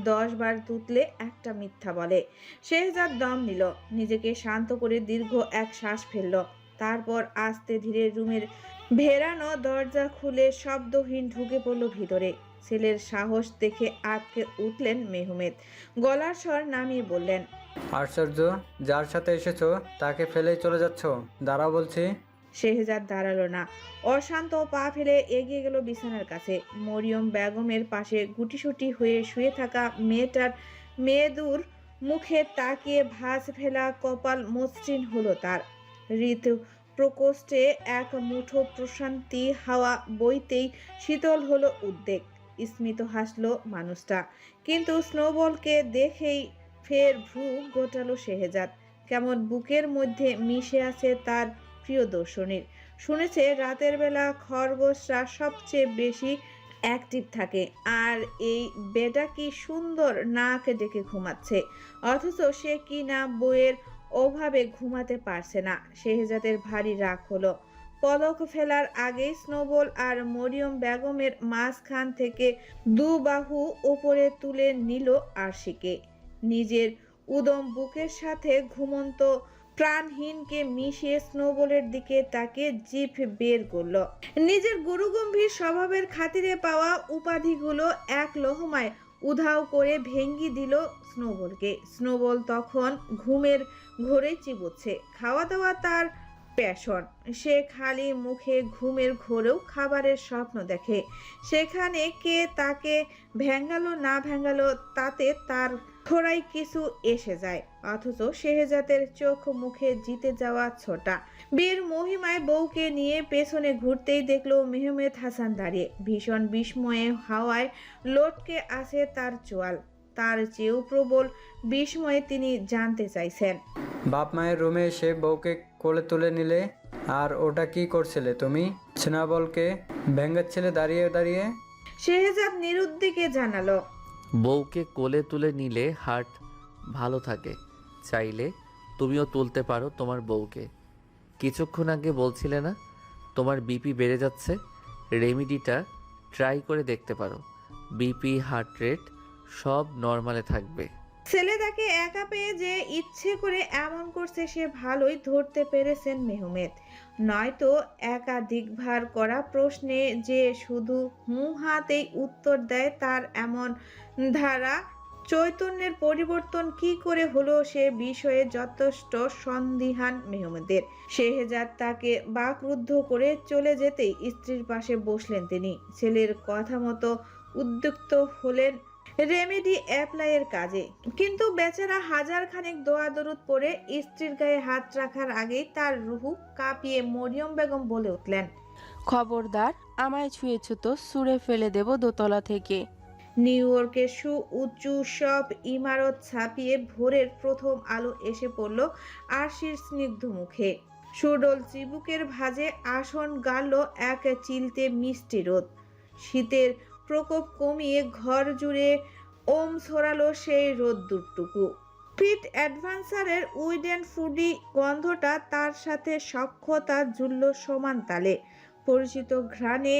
10 বার তুতলে একটা মিথ্যা বলে। শেহজাদ দম নিল, নিজেকে শান্ত করে দীর্ঘ এক শ্বাস ফেলল। তারপর আস্তে ধীরে রুমের ভেরানো দরজা খুলে শব্দহীন ঢুকে পড়ল ভিতরে। ছেলের সাহস দেখে আটকে উঠলেন মেহমেদ। গলার স্বর নামিয়ে বললেন, আশ্চর্য, যার সাথে এসেছো তাকে ফেলেই চলে যাচ্ছ। দাঁড়াও বলছি। শেহজাদ দাঁড়ালো না, অশান্ত পা ফেলে এগিয়ে গেল বিছানার কাছে। মরিয়ম বেগমের পাশে গুটিসুটি হয়ে শুয়ে থাকা মেয়েদুর মুখে তাকিয়ে ভাঁজ ফেলা কপাল মসৃণ হলো তার। ঋতু প্রকোষ্ঠে এক মুঠো প্রশান্তি হাওয়া বইতেই শীতল হলো উদ্বেগ। স্মিত হাসলো মানুষটা, কিন্তু স্নোবলকে দেখেই ফের ভ্রু গোটালো শেহজাদ। কেমন বুকের মধ্যে মিশে আছে তার প্রিয় দর্শনীর। শুনেছে রাতের বেলা খরগোশরা সবচেয়ে বেশি অ্যাক্টিভ থাকে, আর এই বেটা কি সুন্দর নাক ডেকে ঘুমাচ্ছে, অথচ সে কি না বইয়ের অভাবে ঘুমাতে পারছে না। শেহজাদের ভারী রাগ হলো। পলক ফেলার আগেই স্নোবল আর মরিয়ম বেগমের মাঝখান থেকে দু বাহু ওপরে তুলে নিল আরশিকে। নিজের উদম বুকের সাথে ঘুমন্ত প্রাণহীনকে মিশিয়ে স্নোবলের দিকে তাকে জিভ বের করল। নিজের গুরুগম্ভীর স্বভাবের খাতিরে পাওয়া উপাধিগুলো এক লহমায় উধাও করে ভেঙ্গি দিল স্নোবলকে। স্নোবল তখন ঘুমের ঘোরে চিবুচ্ছে। খাওয়া দাওয়া তার প্যাশন। সে খালি মুখে ঘুমের ঘোরেও খাবারের স্বপ্ন দেখে। সেখানে কে তাকে ভেঙ্গালো না ভেঙ্গালো তাতে তার থোড়াই কিছু এসে যায়। অথচ শেহজাদের চোখ মুখে জিতে যাওয়া ছোটা বীর মহিমায় বউকে নিয়ে পেছনে ঘুরতেই দেখলো মেহমেদ হাসান দাঁড়িয়ে। ভীষণ বিস্ময়ে হাওয়ায় লটকে আছে তার চোয়াল। তার চেয়েও প্রবল বিস্ময়ে তিনি জানতে চাইছেন, বাপ মায়ের রুমে এসে বউকে কোলে তুলে নিলে, আর ওটা কি করছিলে তুমি? স্নোবলকে ভেঙ্গাচ্ছিলে দাঁড়িয়ে দাঁড়িয়ে। শেহজাদ নিরুদ্দিকে জানালো, বউকে কোলে তুলে নিলে হার্ট ভালো থাকে, চাইলে তুমিও তুলতে পারো তোমার বউকে। কিছুক্ষণ আগে বলছিলে না তোমার বিপি বেড়ে যাচ্ছে, রেমিডিটা ট্রাই করে দেখতে পারো। বিপি, হার্ট রেট সব নর্মালে থাকবে। ছেলে তাকে একা পেয়ে যে ইচ্ছে করে এমন করছে সে ভালোই ধরতে পেরেছেন মেহমেদ। নয়তো একাধিকবার করা প্রশ্নে যে শুধু হাতেই উত্তর দেয়, তার এমন ধারা চৈতন্যের পরিবর্তন কি করে হলো সে বিষয়ে যথেষ্ট সন্দিহান মেহমেদের। শেহজাদ তাকে বাকরুদ্ধ করে চলে যেতেই স্ত্রীর পাশে বসলেন তিনি। ছেলের কথা মতো উদ্যুক্ত হলেন রেমেডি অ্যাপ্লাইয়ের কাজে, কিন্তু বেচারা হাজার খানেক দোয়া দরুদ পড়ে স্ত্রীর গায়ে হাত রাখার আগেই তার রুহু কাঁপিয়ে মরিয়ম বেগম বলে উঠলেন, খবরদার, আমায় ছুঁয়েছ তো ছুঁড়ে ফেলে দেব দোতলা থেকে। নিউ ইয়র্কের উঁচু সব ইমারত ছাপিয়ে ভোরের প্রথম আলো এসে পড়ল আরশির স্নিগ্ধ মুখে। সুডল চিবুকের ভাঁজে আসন গাড়ল এক চিলতে মিষ্টি রোদ। শীতের প্রকোপ কমিয়ে ঘর জুড়ে ওম ছড়ালো সেই রোদ্দুরটুকু। ফিট অ্যাডভেঞ্চারের উইডেন ফুডি গন্ধটা তার সাথে সখ্যতা জুড়ল সমান তালে। পরিচিত ঘ্রাণে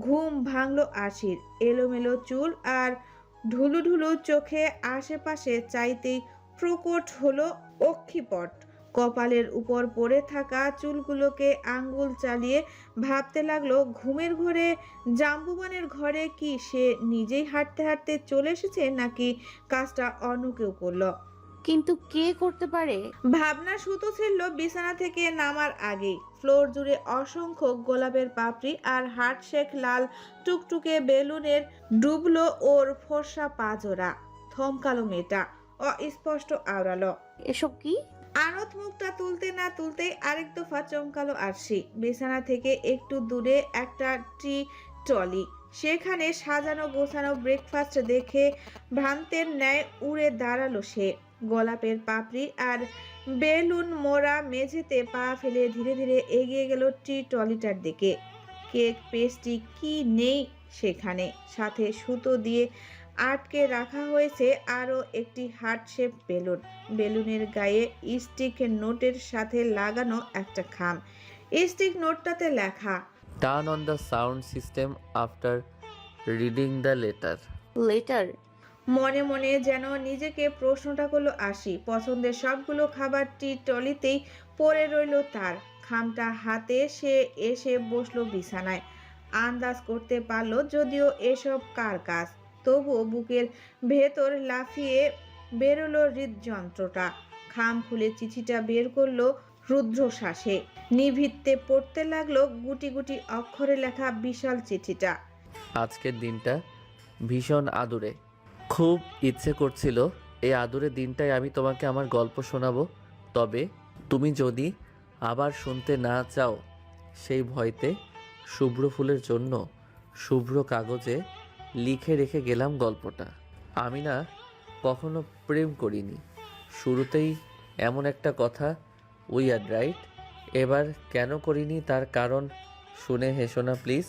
ঘুম ভাঙল আশির। এলোমেলো চুল আর ঢুলু ঢুলু চোখে আশেপাশে চাইতেই প্রকট হলো অক্ষিপট। কপালের উপর পড়ে থাকা চুলগুলোকে আঙ্গুল চালিয়ে ভাবতে লাগলো, ঘুমের ঘোরে জাম্বুবানের ঘরে কি সে নিজেই হাঁটতে হাঁটতে চলে এসেছে, নাকি কাজটা অন্য কেউ করলো। কিন্তু কে করতে পারে? ভাবনা সুতো ছিল বিছানা থেকে নামার আগেই। ফ্লোর জুড়ে অসংখ্য গোলাপের পাপড়ি আর হার্ট শেক লাল টুকটুকে বেলুনের ডুবলো ওর ফর্সা পাজোড়া। থমকালো মেয়েটা, অস্পষ্ট আওড়ালো। এসব কি? আনত মুখটা তুলতে না তুলতেই আরেক দফা চমকালো আরশি। বিছানা থেকে একটু দূরে একটা টি টলি, সেখানে সাজানো গোছানো ব্রেকফাস্ট দেখে ভ্রান্তের ন্যায় উড়ে দাঁড়ালো সে। গোলাপের পাপড়ি আর বেলুন মোড়া মেঝেতে পা ফেলে ধীরে ধীরে এগিয়ে গেল টি টলিটার দিকে। কেক পেস্ট্রি কি নেই সেখানে, সাথে সুতো দিয়ে আটকে রাখা হয়েছে আরও একটি হার্ট শেপ বেলুন। বেলুনের গায়ে স্টিক নোটের সাথে লাগানো একটা খাম। স্টিক নোটটাতে লেখা, turn on the sound system after reading the letter. Letter? মনে মনে যেন নিজেকে প্রশ্নটা করলো আশি। পছন্দের সবগুলো খাবার টি টলিতেই পড়ে রইল তার। খামটা হাতে সে এসে বসলো বিছানায়। আন্দাজ করতে পারলো যদিও এসব কার কাজ, তবুও বুকের ভেতর লাফিয়ে বেরোলো হৃদযন্ত্রটা। খাম খুলে চিঠিটা বের করলো রুদ্রশ্বাসে। নিভৃতে পড়তে লাগলো গুটি গুটি অক্ষরে লেখা বিশাল চিঠিটা। আজকের দিনটা ভীষণ আদুরে। খুব ইচ্ছে করছিল এই আদুরে দিনটায় আমি তোমাকে আমার গল্প শোনাবো, তবে তুমি যদি আবার শুনতে না চাও সেই ভয়তে শুভ্র ফুলের জন্য শুভ্র কাগজে লিখে রেখে গেলাম গল্পটা। আমি না কখনো প্রেম করিনি, শুরুতেই এমন একটা কথা, উইয়ার্ড রাইট? এবার কেন করিনি তার কারণ শুনে হেসো না প্লিজ।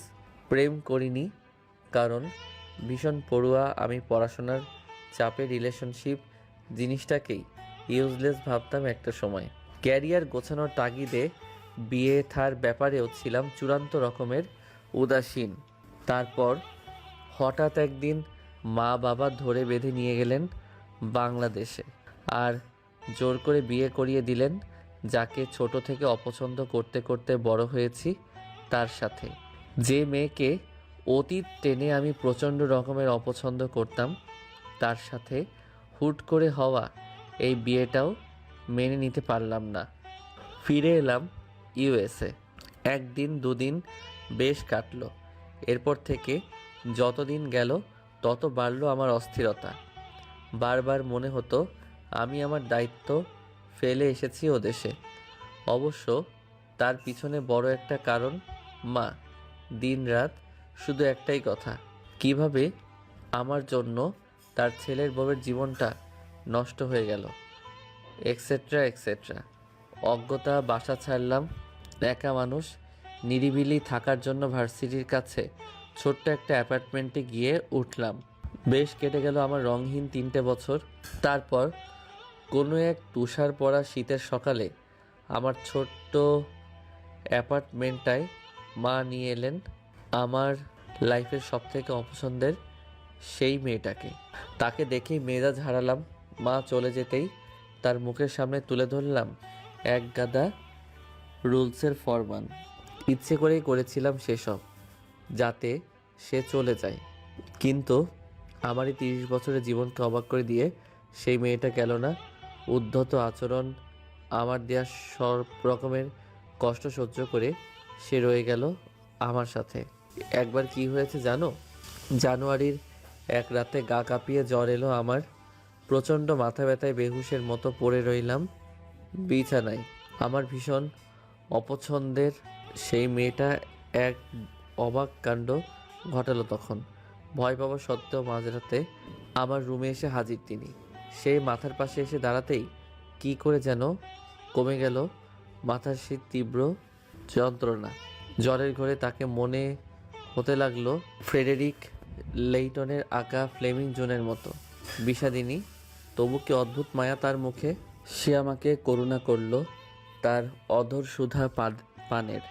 প্রেম করিনি কারণ ভীষণ পড়ুয়া আমি। পড়াশোনার চাপে রিলেশনশিপ জিনিসটাকেই ইউজলেস ভাবতাম একটা সময়। ক্যারিয়ার গোছানোর তাগিদে বিয়ে থার ব্যাপারেও ছিলাম চূড়ান্ত রকমের উদাসীন। তারপর হঠাৎ একদিন মা বাবা ধরে বেঁধে নিয়ে গেলেন বাংলাদেশে, আর জোর করে বিয়ে করিয়ে দিলেন যাকে ছোট থেকে অপছন্দ করতে করতে বড় হয়েছি তার সাথে। যে মেয়েকে অতীত টেনে আমি প্রচণ্ড রকমের অপছন্দ করতাম তার সাথে হুট করে হওয়া এই বিয়েটাও মেনে নিতে পারলাম না। ফিরে এলাম ইউএসএ। একদিন দুদিন বেশ কাটলো। এরপর থেকে যত দিন গেল তত বাড়লো আমার অস্থিরতা। বারবার মনে হতো আমি আমার দায়িত্ব ফেলে এসেছি ও দেশে। অবশ্য তার পিছনে বড় একটা কারণ মা। দিন রাত শুধু একটাই কথা, কিভাবে আমার জন্য তার ছেলের বউয়ের জীবনটা নষ্ট হয়ে গেল, এক্সেট্রা এক্সেট্রা। অজ্ঞতা বাসা ছাড়লাম, একা মানুষ নিরিবিলি থাকার জন্য ভার্সিটির কাছে ছোট্ট একটা অ্যাপার্টমেন্টে গিয়ে উঠলাম। বেশ কেটে গেল আমার রঙহীন 3টে বছর। তারপর কোনো এক তুষার পড়া শীতের সকালে আমার ছোট্ট অ্যাপার্টমেন্টটায় মা নিয়ে এলেন আমার লাইফের সবথেকে অপছন্দের সেই মেয়েটাকে। তাকে দেখেই মেজাজ হারালাম। মা চলে যেতেই তার মুখের সামনে তুলে ধরলাম এক গাদা রুলসের ফরমান। ইচ্ছে করেই করেছিলাম সেসব, যাতে সে চলে যায়। কিন্তু আমারই 30 বছরের জীবনকে অবাক করে দিয়ে সেই মেয়েটা গেল না। উদ্ধত আচরণ, আমার দেয়া সব রকমের কষ্ট সহ্য করে সে রয়ে গেল আমার সাথে। একবার কি হয়েছে জানো? জানুয়ারির এক রাতে গা কাঁপিয়ে জ্বর এলো আমার। প্রচণ্ড মাথা ব্যথায় বেহুশের মতো পড়ে রইলাম বিছানায়। আমার ভীষণ অপছন্দের সেই মেয়েটা এক অবাক কাণ্ড ঘটালো তখন। ভয় পাওয়া সত্ত্বেও মাঝরাতে আমার রুমে এসে হাজির তিনি। সেই মাথার পাশে এসে দাঁড়াতেই কি করে যেন কমে গেল মাথার সেই তীব্র যন্ত্রণা। জ্বরের ঘরে তাকে মনে হতে লাগলো ফ্রেডেরিক লেইটনের আঁকা ফ্লেমিং জোনের মতো বিষাদিনী। তবু কি অদ্ভুত মায়া তার মুখে। সে আমাকে করুণা করলো তার অধর সুধা পানের।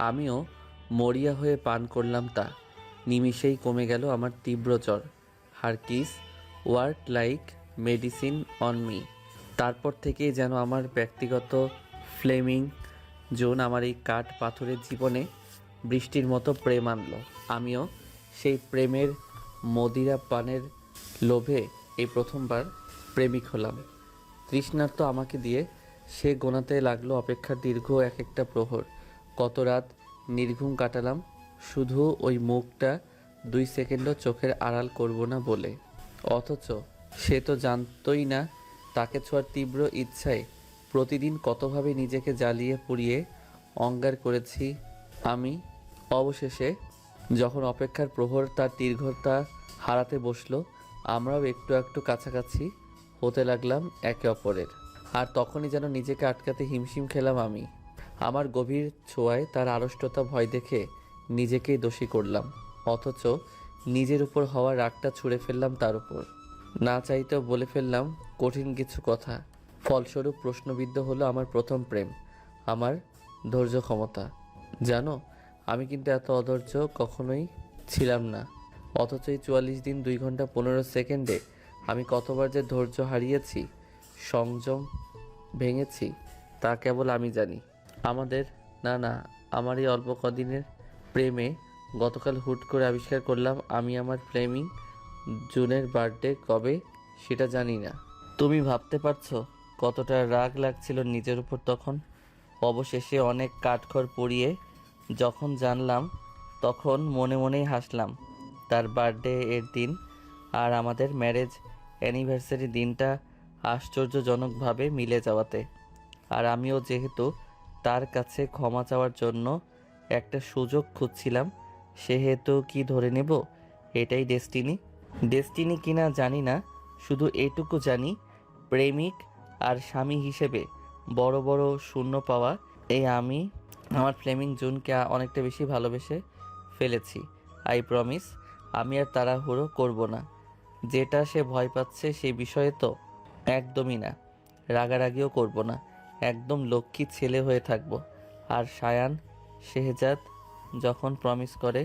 আমিও মরিয়া হয়ে পান করলাম তা। নিমিষেই কমে গেল আমার তীব্র জ্বর। Her kiss work like medicine on me. তারপর থেকেই যেন আমার ব্যক্তিগত ফ্লেমিং জোন আমার এই কাঠ পাথরের জীবনে বৃষ্টির মতো প্রেম আনলো। আমিও সেই প্রেমের মদিরা পানের লোভে এই প্রথমবার প্রেমিক হলাম। তৃষ্ণার্ত আমাকে দিয়ে সে গোনাতে লাগলো অপেক্ষার দীর্ঘ এক একটা প্রহর। কত রাত নির্ঘুম কাটালাম শুধু ওই মুখটা 2 সেকেন্ডও চোখের আড়াল করব না বলে। অথচ সে তো জানতই না তাকে ছোঁয়ার তীব্র ইচ্ছায় প্রতিদিন কতভাবে নিজেকে জ্বালিয়ে পুড়িয়ে অঙ্গার করেছি আমি। অবশেষে যখন অপেক্ষার প্রহর তার দীর্ঘতা হারাতে বসলো, আমরাও একটু একটু কাছাকাছি হতে লাগলাম একে অপরের। আর তখনই যেন নিজেকে আটকাতে হিমশিম খেলাম আমি। আমার গভীর ছোঁয়ায় তার আড়ষ্টতা ভয় দেখে নিজেকেই দোষী করলাম, অথচ নিজের উপর হওয়া রাগটা ছুঁড়ে ফেললাম তার উপর। না চাইতেও বলে ফেললাম কঠিন কিছু কথা। ফলস্বরূপ প্রশ্নবিদ্ধ হলো আমার প্রথম প্রেম, আমার ধৈর্য ক্ষমতা। জানো, আমি কিন্তু এত অধৈর্য কখনোই ছিলাম না। অথচ এই 44 দিন 2 ঘন্টা 15 সেকেন্ডে আমি কতবার যে ধৈর্য হারিয়েছি, সংযম ভেঙেছি, তা কেবল আমি জানি। আমার এই অল্প কদিনের প্রেমে গতকাল হুট করে আবিষ্কার করলাম আমি আমার ফ্লেমিং জুনের বার্থডে কবে সেটা জানি না। তুমি ভাবতে পারছো কতটা রাগ লাগছিল নিজের উপর তখন। অবশেষে অনেক কাঠখড় পুড়িয়ে যখন জানলাম, তখন মনে মনেই হাসলাম তার বার্থডে এর দিন আর আমাদের ম্যারেজ অ্যানিভার্সারি দিনটা আশ্চর্যজনকভাবে মিলে যাওয়াতে। আর আমিও যেহেতু তার কাছে ক্ষমা চাওয়ার জন্য একটা সুযোগ খুঁজছিলাম, সেহেতু কি ধরে নেব এটাই ডেস্টিনি কিনা জানি না, শুধু এটুকু জানি প্রেমিক আর স্বামী হিসেবে বড় বড় শূন্য পাওয়া এই আমি আমার ফ্লেমিং জুনকে অনেকটা বেশি ভালোবেসে ফেলেছি। আই প্রমিস আমি আর তাড়াহুড়ো করব না। যেটা সে ভয় পাচ্ছে সেই বিষয়ে তো একদমই না। রাগারাগিও করব না, একদম লক্ষ্মী ছেলে হয়ে থাকব। আর সায়ান শেহজাদ যখন প্রমিস করে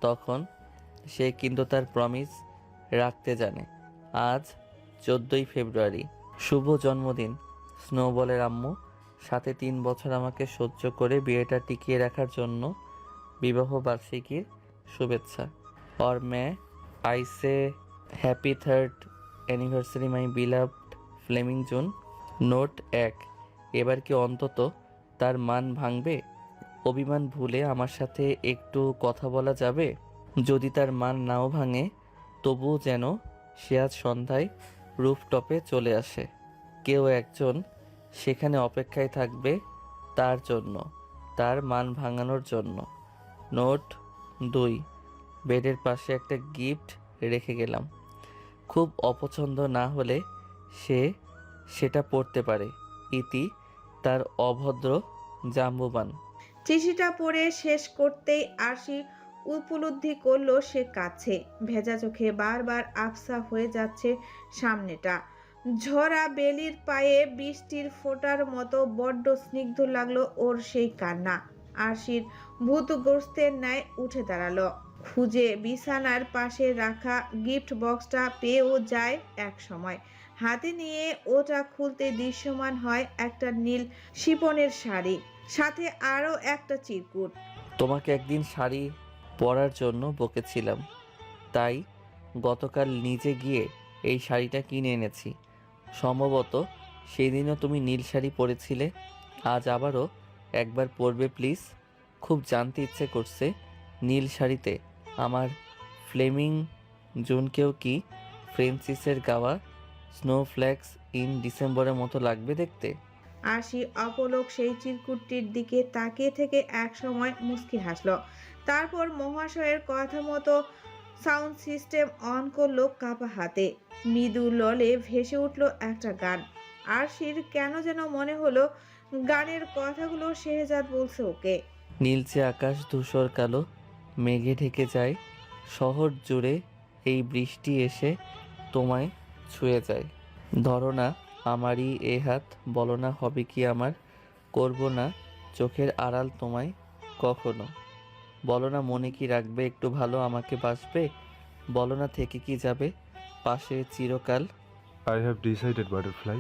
তখন সে কিন্তু তার প্রমিস রাখতে জানে। আজ 14ই ফেব্রুয়ারি, শুভ জন্মদিন স্নোবলের আম্মু। সাথে 3 বছর আমাকে সহ্য করে বিয়েটা টিকিয়ে রাখার জন্য বিবাহ বার্ষিকীর শুভেচ্ছা। और मैं आई से हैप्पी 3rd অ্যানিভার্সারি মাই বিলাভড ফ্লেমিং জুন। নোট 1, এবার কি অন্তত তার মান ভাঙবে? অভিমান ভুলে আমার সাথে একটু কথা বলা যাবে? যদি তার মান নাও ভাঙে তবুও যেন সে আজ সন্ধ্যায় রুফটপে চলে আসে। কেউ একজন সেখানে অপেক্ষায় থাকবে তার জন্য, তার মান ভাঙানোর জন্য। নোট 2, বেডের পাশে একটা গিফট রেখে গেলাম। খুব অপছন্দ না হলে সে সেটা পড়তে পারে। ইতি তার অভদ্র জাম্বুবান। চিঠিটা পড়ে শেষ করতেই আরশি উপলব্ধি করলো সে কাছে। ভেজা চোখে বারবার আবসা হয়ে যাচ্ছে সামনেটা। ঝরা বেলির পায়ে বৃষ্টির ফোঁটার মতো বড্ড স্নিগ্ধ লাগলো ওর সেই কান্না। আরশির ভূতগ্রস্তের ন্যায় উঠে দাঁড়ালো। খুঁজে বিছানার পাশে রাখা গিফট বক্সটা পেয়েও যায় এক সময়। হাতে নিয়ে ওটা খুলতে দৃশ্যমান হয় একটা নীল শিপনের শাড়ি, সাথে আরও একটা চিরকুট। তোমাকে একদিন শাড়ি পরার জন্য বকেছিলাম, তাই গতকাল নিজে গিয়ে এই শাড়িটা কিনে এনেছি। সম্ভবত সেদিনও তুমি নীল শাড়ি পরেছিলে, আজ আবারও একবার পরবে প্লিজ। খুব জানতে ইচ্ছে করছে নীল শাড়িতে আমার ফ্লেমিং জুনকেও কি ফ্রেন্সিসের গাওয়া স্নোফ্ল্যাক্স ইন ডিসেম্বরের মতো লাগবে দেখতে। আরশি অপলক সেই চিরকুটটির দিকে তাকিয়ে থেকে এক সময় মুচকি হাসলো। তারপর মহাশয়ের কথা মতো সাউন্ড সিস্টেম অন করলো কাপা হাতে। মৃদু ললে ভেসে উঠলো একটা গান। আরশির কেন যেন মনে হলো গানের কথাগুলো শেহজাদ বলছে ওকে। নীলচে আকাশ ধূসর কালো মেঘে ঢেকে যায়, শহর জুড়ে এই বৃষ্টি এসে তোমায় ছুঁয়ে যায়। ধরো না আমারই এ হাত, বলো না হবে কি আমার, করব না চোখের আড়াল তোমায় কখনো। বলো না মনে কি রাখবে একটু ভালো আমাকে বাসবে, বলো না থেকে কি যাবে পাশে চিরকাল। I have decided, butterfly.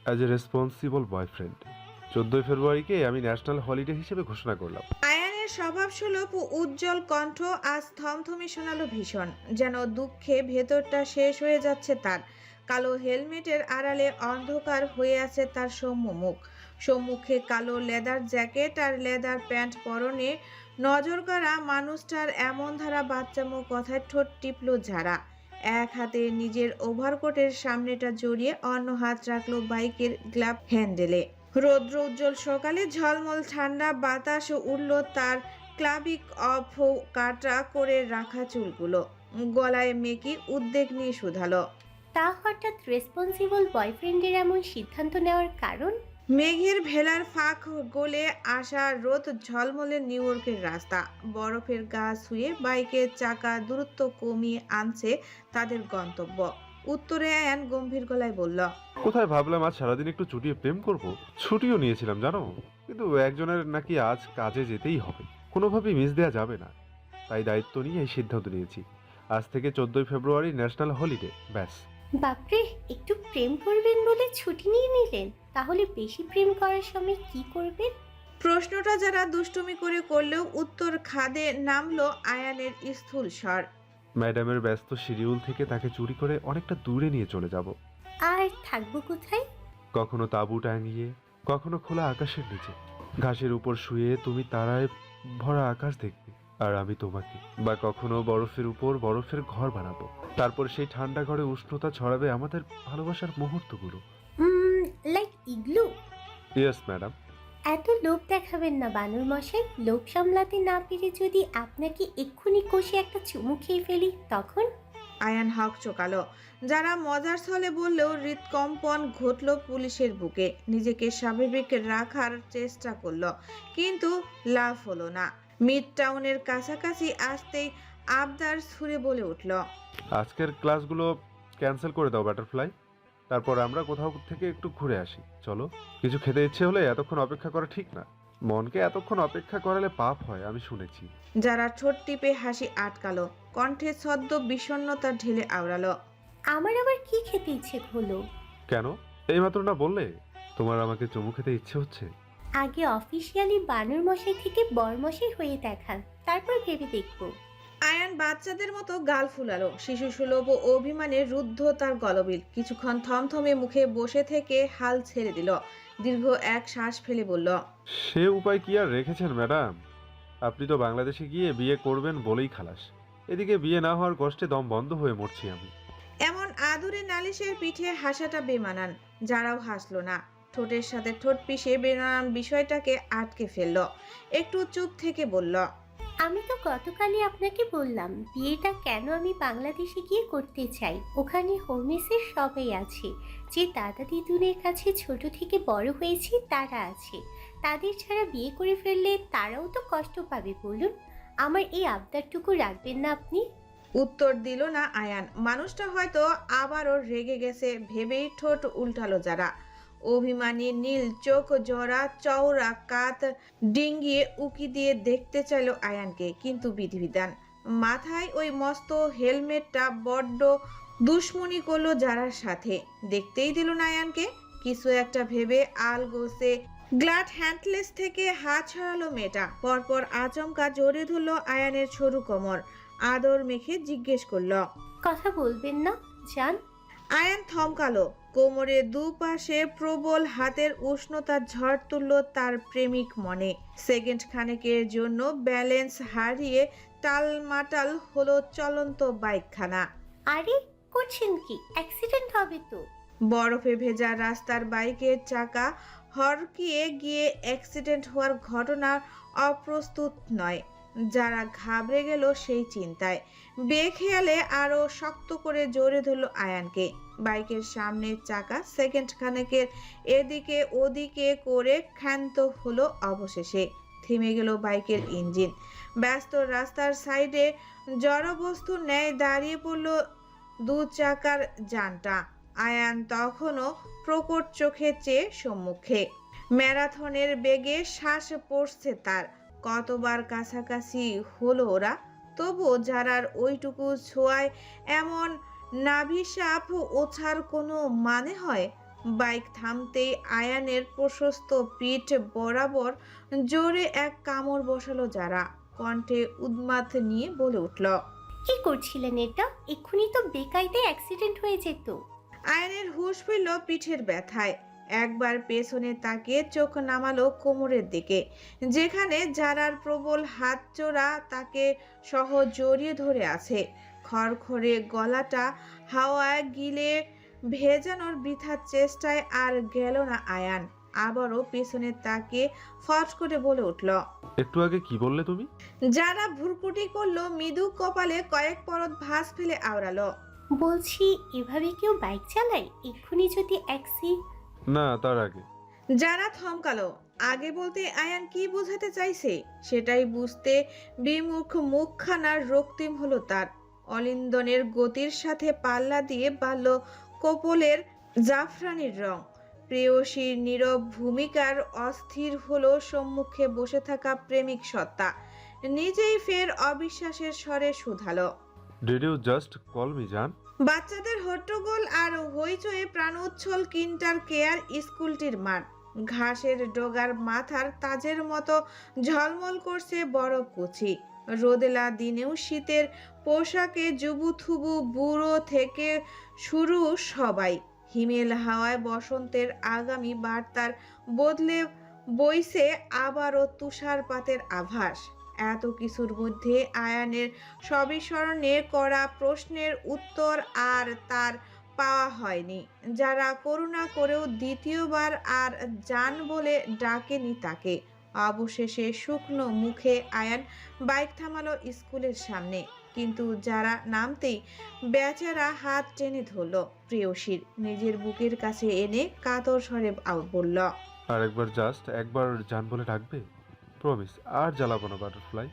As a responsible boyfriend 14ই ফেব্রুয়ারিকে আমি ন্যাশনাল হলিডে হিসেবে ঘোষণা করলাম। আয়ানের স্বভাবসুলভ ও উজ্জ্বল কণ্ঠ আজ থমথমে শোনালো ভীষণ, যেন দুঃখে ভেতরটা শেষ হয়ে যাচ্ছে তার। কালো হেলমেটের আড়ালে অন্ধকার হয়ে আছে তার সম্মুখে কালো লেদার জ্যাকেট আর লেদার প্যান্ট পরনে নজর কাড়া মানুষটার এমন ধারা বাচ্চামো কথায় ঠোঁট টিপল যারা। এক হাতে নিজের ওভারকোটের সামনেটা জড়িয়ে অন্য হাত রাখলো বাইকের গ্লাভ হ্যান্ডেলে। রৌদ্র উজ্জ্বল সকালে ঝলমল ঠান্ডা বাতাস উড়ল তার ক্লাবিক অফ কাটা করে রাখা চুলগুলো। গলায় মেকি উদ্বেগ নিয়ে শুধালো, তা হঠাৎ রেসপন্সিবল বয়ফ্রেন্ডের এমন সিদ্ধান্ত নেওয়ার কারণ? মেঘের ভেলার ফাঁক গলে আসা রোদ ঝলমলে নিউ ইয়র্কের রাস্তা। বরফের গা ছুঁয়ে বাইকের চাকা দূরত্ব কমিয়ে আনছে তাদের গন্তব্য। উত্তরে আয়ান গম্ভীর গলায় বলল, কোথায় ভাবলাম আজ সারাদিন একটু চুটিয়ে প্রেম করব। ছুটিও নিয়েছিলাম জানো, কিন্তু একজনের নাকি আজ কাজে যেতেই হবে, কোনোভাবেই মিস দেওয়া যাবে না। তাই দায়িত্ব নিয়ে এই সিদ্ধান্ত নিয়েছি, আজ থেকে 14ই ফেব্রুয়ারি ন্যাশনাল হলিডে। ব্যাস। বাপরে, একটু প্রেম করবেন বলে ছুটি নিয়ে নিলেন, তাহলে বেশি প্রেম করার সময় কি করবেন? প্রশ্নটা যারা দুষ্টুমি করে করলেও উত্তর খাদে নামলো আয়ানের স্থূল স্বর। ম্যাডামের ব্যস্ত শিডিউল থেকে তাকে চুরি করে অনেকটা দূরে নিয়ে চলে যাব। আর থাকবো কোথায়? কখনো তাঁবু টাঙিয়ে, কখনো খোলা আকাশের নিচে। ঘাসের উপর শুয়ে তুমি তারায় ভরা আকাশ দেখবে আর আমি তোমাকে। বা কখনো বরফের উপর বরফের ঘর বানাবো, তারপর সেই ঠান্ডা ঘরে উষ্ণতা ছড়াবে আমাদের ভালোবাসার মুহূর্তগুলো। Like igloo? Yes madam. এত লোভ দেখাবেন না বানর মশাই। লোভ সামলাতে না পেরে যদি আপনাকে এক্ষুনি কষে একটা চুমু খেয়ে ফেলি তখন? আয়ান হক চোকালো। যারা মজার ছলে বললেও হৃদকম্পন ঘটল পুলিশের বুকে। নিজেকে স্বাভাবিক রাখার চেষ্টা করলো, কিন্তু লাভ হলো না। মিড টাউনের কাছাকাছি আসতেই আবদার সুরে বলে উঠল, আজকের ক্লাসগুলো ক্যান্সেল করে দাও বাটারফ্লাই, তারপর আমরা কোথাও থেকে একটু ঘুরে আসি। চলো, কিছু খেতে ইচ্ছে হলে এতক্ষণ অপেক্ষা করা ঠিক না। মনকে এতক্ষণ অপেক্ষা করালে পাপ হয়, আমি শুনেছি। যারা ঠোঁট টিপে হাসি আটকালো, কণ্ঠে ছদ্ম বিষণ্ণতা ঢেলে আওড়ালো, আমার আবার কি খেতে ইচ্ছে হলো? কেন, এইমাত্র না বললে তোমার আমাকে চুমু খেতে ইচ্ছে হচ্ছে? আগে অফিসিয়ালি বানর মশাই থেকে বরমশাই হয়ে দেখান, তারপর ভেবে দেখবো। আয়ান বাচ্চাদের মতো গাল ফুলালো। শিশু সুলভ অভিমানে রুদ্ধ তার গলবিল। কিছুক্ষণ থমথমে মুখে বসে থেকে হাল ছেড়ে দিল। দীর্ঘ এক শ্বাস ফেলে বলল, সে উপায় কি আর রেখেছেন ম্যাডাম? আপনি তো বাংলাদেশে গিয়ে বিয়ে করবেন বলেই খালাস। এদিকে বিয়ে না হওয়ার কষ্টে দম বন্ধ হয়ে মরছি আমি। এমন আদুরে নালিশের পিঠে হাসাটা বেমানান। যারাও হাসলো না। ঠোঁটের সাথে ঠোঁট পিষে বেমানান বিষয়টাকে আটকে ফেলল। একটু চুপ থেকে বলল, আমি তো গতকালই আপনাকে বললাম বিয়েটা কেন আমি বাংলাদেশে গিয়ে করতে চাই। ওখানে হোমমেসের সবাই আছে, যে দাদা দিদুনের কাছে ছোট থেকে বড় হয়েছি তারা আছে। তাদের ছাড়া বিয়ে করে ফেললে তারাও তো কষ্ট পাবে বলুন। আমার এই আবদারটুকু রাখবেন না আপনি? উত্তর দিল না আয়ান। মানুষটা হয়তো আবারও রেগে গেছে ভেবেই ঠোঁট উল্টালো যারা। অভিমানী নীল চোখ জোড়া চওড়া কাত ডিঙ্গিয়ে উকি দিয়ে দেখতে চাইল আয়ানকে, কিন্তু বিধিবিধান। মাথায় ওই মস্ত হেলমেটটা বড্ড দুশ্মনী করলো যারার সাথে। দেখতেই দিল না আয়ানকে। কিছু একটা ভেবে আলগোসে গ্লাড হ্যান্ডলেস থেকে হাত ছড়ালো মেয়েটা। পরপর আচমকা জড়িয়ে ধরল আয়ানের সরু কোমর। আদর মেখে জিজ্ঞেস করলো, কথা বলবেন না জান? আয়ান থমকালো। কোমরে দুপাশে প্রবল হাতের উষ্ণতার ঝড় তুলল তার প্রেমিক মনে। সেকেন্ড খানেকের জন্য ব্যালেন্স হারিয়ে টালমাটাল হলো চলন্ত বাইকখানা। আরে করছেন কি? অ্যাক্সিডেন্ট হবে তো। বরফে ভেজা রাস্তার বাইকের চাকা হরকিয়ে গিয়ে অ্যাক্সিডেন্ট হওয়ার ঘটনা অপ্রস্তুত নয়। যারা ঘাবড়ে গেল সেই চিন্তায় বেখেয়ালে আরো শক্ত করে জোরে ধরল আয়ানকে। বাইকের সামনের চাকা সেকেন্ড খানেকের এদিকে ওদিকে করে ক্ষান্ত হলো। অবশেষে থেমে গেল বাইকের ইঞ্জিন। ব্যস্ত রাস্তার সাইডে জড়বস্তুর ন্যায় দাঁড়িয়ে পড়ল দু চাকার যানটা। আয়ান তখনও প্রকট চোখে চেয়ে সম্মুখে। ম্যারাথনের বেগে শ্বাস পড়ছে তার। কতবার কাছাকাছি হলো ওরা, তবু যারার ওইটুকু ছোঁয়ায় এমন নাভিসাপ ওঠার কোনো মানে হয়? বাইক থামতেই আয়ানের প্রশস্ত পিঠ বরাবর জোরে এক কামড় বসালো যারা, কণ্ঠে উন্মাদ নিয়ে বলে উঠল। কি করছিলেন এটা? এক্ষুনি তো বেকায়দায় অ্যাক্সিডেন্ট হয়ে যেত। আয়ানের হুঁশ ফিরল পিঠের ব্যথায়। একবার পেছনে তাকিয়ে চোখ নামালো কোমরের দিকে, যেখানে যারার প্রবল হাত জোড়া তাকে সহ জড়িয়ে ধরে আছে। খড়খড়ে গলাটা হাওয়ায় গিলে ভেজানোর বৃথা চেষ্টায় আর গেল না আয়ান। আবারও পেছনে তাকিয়ে ফট করে বলে উঠল। একটু আগে কি বললে তুমি? যারা ভুরকুটি করলো, মৃদু কপালে কয়েক পরত ভাঁজ ফেলে আওড়ালো। বলছি, এভাবে কেউ বাইক চালায়? এক্ষুনি যদি না, তার আগে। যারা থমকালো। আগে বলতে আয়ান কি বোঝাতে চাইছে সেটাই বুঝতে বিমুখ মুখখানার রক্তিম হলো তার। অলিন্দনের গতির সাথে পাল্লা দিয়ে বাড়ল কপলের জাফরানির রং। প্রেয়সীর নীরব ভূমিকার অস্থির হলো সম্মুখে বসে থাকা প্রেমিক সত্তা। নিজেই ফের অবিশ্বাসের স্বরে শুধালো। Did you just call me জান? বাচ্চাদের হট্টগোল আর হইচয়ে প্রাণোচ্ছল কিন্টার কেয়ার স্কুলটির মাঠ। ঘাসের ডগার মাথার তাজের মতো ঝলমল করছে বরফ কুচি। রোদেলা দিনেও শীতের পোশাকে জুবুথুবু বুড়ো থেকে শুরু সবাই। হিমেল হাওয়ায় বসন্তের আগামী বার্তার বদলে বইছে আবারও তুষারপাতের আভাস। এত কিছুর মধ্যে আয়ানের সবিস্মরণে করা প্রশ্নের উত্তর আর তার পাওয়া হয়নি। যারা করুণা করেও দ্বিতীয়বার আর জান বলে ডাকেনি তাকে। অবশেষে শুকনো মুখে আয়ান বাইক থামালো স্কুলের সামনে, কিন্তু যারা নামতেই বেচারা হাত টেনে ধরল প্রেয়সীর, নিজের বুকের কাছে এনে কাতর স্বরে বলল। আর একবার জান বলে ডাকবে? প্রমিস, আর জ্বালাবো না বাটারফ্লাই।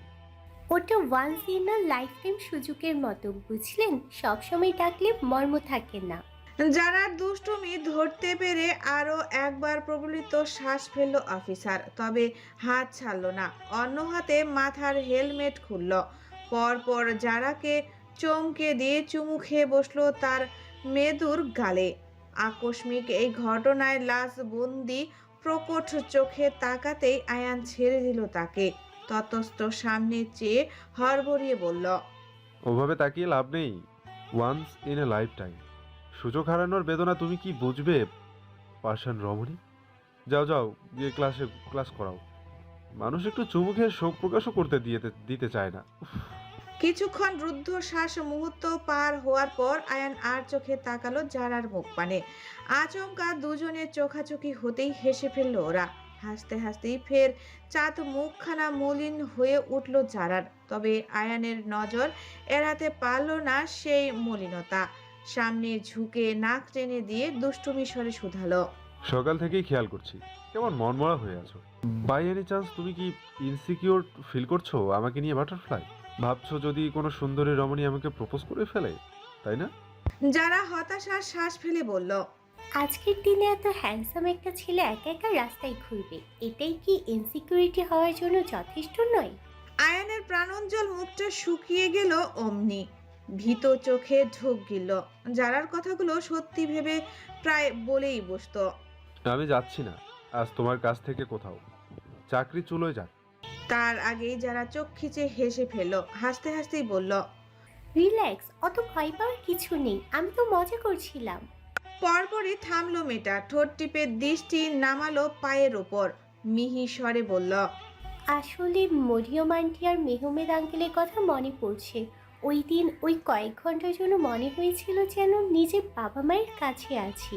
ওটা once in a lifetime সুযোগের মতো, বুঝলেন? সবসময় ডাকলে মর্ম থাকে না। যারা দুষ্টুমি ধরতে পেরে আরো একবার প্রবলিত শ্বাস ফেলল অফিসার, তবে হাত ছাড়ল না। অন্য হাতে মাথার হেলমেট খুলল। পরপর যারাকে চমকে দিয়ে চুমু খেয়ে বসলো তার মেদুর গালে। আকস্মিক এই ঘটনায় লাশ বন্দি প্রকট চোখে তাকাতেই আয়ান ছেড়ে দিল তাকে। ততস্থ সামনে চেয়ে হড়বড়িয়ে বলল। ওভাবে তাকিয়ে লাভ নেই। Once in a lifetime. সুযোগ হারানোর বেদনা তুমি কি বুঝবে পাষাণ রমণী? যাও গিয়ে ক্লাস করাও। মানুষ একটু চুমু খেয়ে শোক প্রকাশও করতে দিতে চায় না। কিছুক্ষণ রুদ্ধশ্বাস মুহূর্ত পার হওয়ার পর আয়ান আর চোখে তাকালো যারার মুখ পানে। আচমকা দুজনের চোখাচোখি হতেই হেসে ফেললো ওরা। হাসতে হাসতেই ফের চাঁদ মুখখানা মলিন হয়ে উঠল যারার। তবে আয়ানের নজর এড়াতে পারল না সেই মলিনতা। সামনে ঝুঁকে নাক টেনে দিয়ে দুষ্টুমি স্বরে শুধালো। সকাল থেকেই খেয়াল করছি কেমন মনমরা হয়ে আছো। বাই এনি চান্স তুমি কি ইনসিকিউর ফিল করছো আমাকে নিয়ে বাটারফ্লাই? ভাবছো যদি কোনো সুন্দরী রমণী আমাকে প্রপোজ করে ফেলে, তাই না? যারা হতাশার শ্বাস ফেলে বলল। আজকের দিনে এত হ্যান্ডসাম একটা ছেলে একা একা রাস্তায় ঘুরবে, এটাই কি ইনসিকিউরিটি হওয়ার জন্য যথেষ্ট নয়? আয়ানের প্রাণোজ্জ্বল মুখটা শুকিয়ে গেল অমনি। ভীত চোখে ঢোক গিল। যারার কথাগুলো সত্যি ভেবে প্রায় বলেই বসতো। আমি যাচ্ছি না আজ তোমার কাছ থেকে কোথাও। চাকরি চুলোয় যাক। তার আগেই যারা চোখ খিচে হেসে ফেলল। হাসতে হাসতেই বলল। রিল্যাক্স, অত ভয় পাওয়ার কিছু নেই, আমি তো মজা করছিলাম। পরপরই থামলো মেয়েটা, ঠোঁট টিপে দৃষ্টি নামালো পায়ের ওপর। মিহি স্বরে বলল। আসলে মরিয়ম আন্টি আর মেহমেদ আঙ্কেলের কথা মনে পড়ছে। ওই দিন ওই কয়েক ঘন্টার জন্য মনে হয়েছিল যেন নিজের বাবা মায়ের কাছে আছি।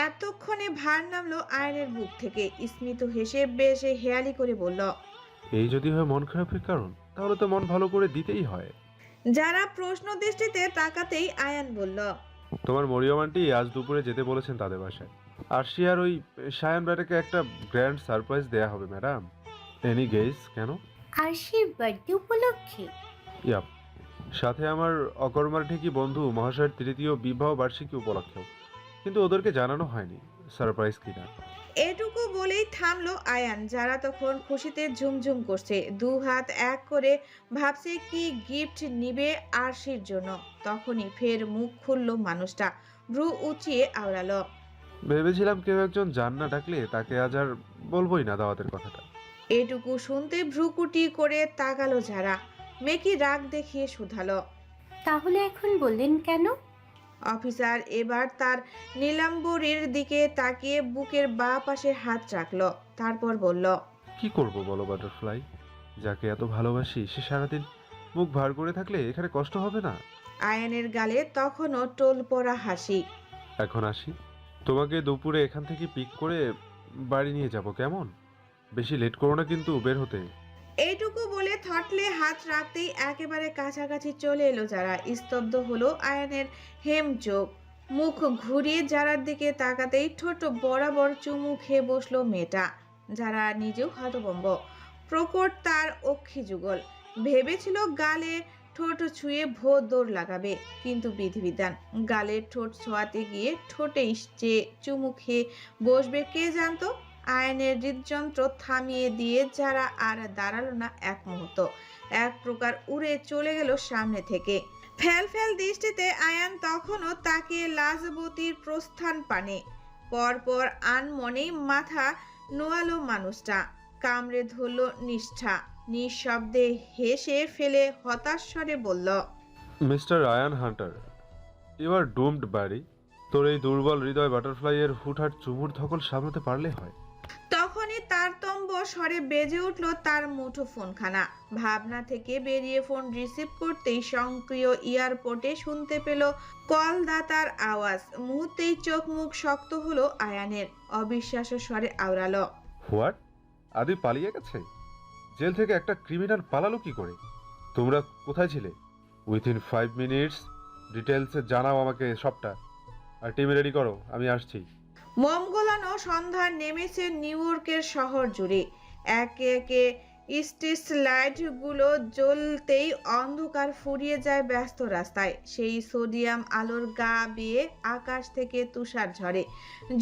এতক্ষণে ভার নামলো আয়নের বুক থেকে। স্মিত হেসে বেশ হেয়ালি করে বলল। এই যদি হয় মন খারাপের কারণ, তাহলে তো মন ভালো করে দিতেই হয়। যারা প্রশ্ন দৃষ্টিতে তাকাতেই আয়ান বলল। তোমার মরিয়ম আন্টি আজ দুপুরে যেতে বলেছেন তাদের বাসায়। আরশি আর ওই সায়ান ব্যাটাকে একটা গ্র্যান্ড সারপ্রাইজ দেয়া হবে ম্যাডাম। এনি গেস কেন? আরশির বার্থডে উপলক্ষে? ইয়াপ, সাথে আমার অকর্মার ঠিকই বন্ধু মহাশয়ের তৃতীয় বিবাহ বার্ষিকী উপলক্ষেও। কিন্তু ওদেরকে জানানো হয়নি সারপ্রাইজ কিনা। এটুকু বলেই থামলো আয়ান। যারা তখন খুশিতে ঝুমঝুম করছে, দু হাত এক করে ভাবছে কি গিফট নিবে আরশির জন্য। তখনই ফের মুখ খুললো মানুষটা, ভ্রু উঁচিয়ে আওড়ালো। ভেবেছিলাম কেউ একজন যান না ডাকলে তাকে আজ আর বলবোই না দাওয়াতের কথাটা। এটুকু শুনতে ভ্রুকুটি করে তাকালো যারা। মেকি রাগ দেখিয়ে শুধালো। তাহলে এখন বললেন কেন? অফিসার এবার তার নীলাম্বরীর দিকে তাকিয়ে বুকের বাঁ পাশে হাত রাখলো, তারপর বলল, কি করব বলো বাটারফ্লাই? যাকে এত ভালোবাসি সে সারাদিন মুখ ভার করে থাকলে এখানে কষ্ট হবে না? আয়ানের গালে তখনও টোল পড়া হাসি। এখন আসি, তোমাকে দুপুরে এখান থেকে পিক করে বাড়ি নিয়ে যাব, কেমন? বেশি লেট করো না কিন্তু বের হতে। এইটুকু বলে থটলে হাত রাখতেই একেবারে কাছাকাছি চলে এলো যারা। স্তব্ধ হলো আয়ানের হেম চোখ। মুখ ঘুরিয়ে যারার দিকে তাকাতেই ঠোঁট বরাবর চুমু খেয়ে বসলো মেয়েটা। যারা নিজেও হতভম্ব। প্রকট তার অক্ষি যুগল। ভেবেছিল গালে ঠোঁট ছুঁয়ে ভোর দৌড় লাগাবে, কিন্তু বিধিবিধান। গালে ঠোঁট ছোঁয়াতে গিয়ে ঠোঁটে যে চুমু খেয়ে বসবে কে জানতো। আয়নের হৃদযন্ত্র থামিয়ে দিয়ে যারা আর দাঁড়ালো না এক মুহূর্ত। এক প্রকার উড়ে চলে গেল সামনে থেকে। ফ্যাল ফ্যাল দৃষ্টিতে আয়ান তখনও তাকিয়ে লাজবতীর প্রস্থান পানে। পরপর আনমনেই মাথা নোয়ালো মানুষটা। কামড়ে ধরল নিষ্ঠা। নিঃশব্দে হেসে ফেলে হতাশ স্বরে বলল, Mr Ayan Hunter, you are doomed বাড়ি। তোর এই দুর্বল হৃদয় বাটারফ্লাইয়ের হুটহাট চুমুর ধকল সামলাতে পারলে হয়। তখনই তারতম্য স্বরে বেজে উঠল তার মুঠো ফোনখানা। ভাবনা থেকে বেরিয়ে ফোন রিসিভ করতেই সক্রিয় এয়ারপোর্টে শুনতে পেল কলদাতার আওয়াজ। মুহূর্তেই চোখ মুখ শক্ত হলো আয়ানের। অবিশ্বাস্য স্বরে আওড়ালো, হোয়াট? আদি পালিয়ে গেছে? জেল থেকে একটা ক্রিমিনাল পালালো কি করে? তোমরা কোথায় ছিলে? উইথিন 5 মিনিটস ডিটেলসে জানাও আমাকে সবটা। আর টিম রেডি করো, আমি আসছি। মোম গোলানো সন্ধ্যা নেমেছে নিউ ইয়র্কের শহর জুড়ে। একে একে স্ট্রিট লাইটগুলো জ্বলতেই অন্ধকার ফুরিয়ে যায় ব্যস্ত রাস্তায়। সেই সোডিয়াম আলোর গা বেয়ে আকাশ থেকে তুষার ঝরে।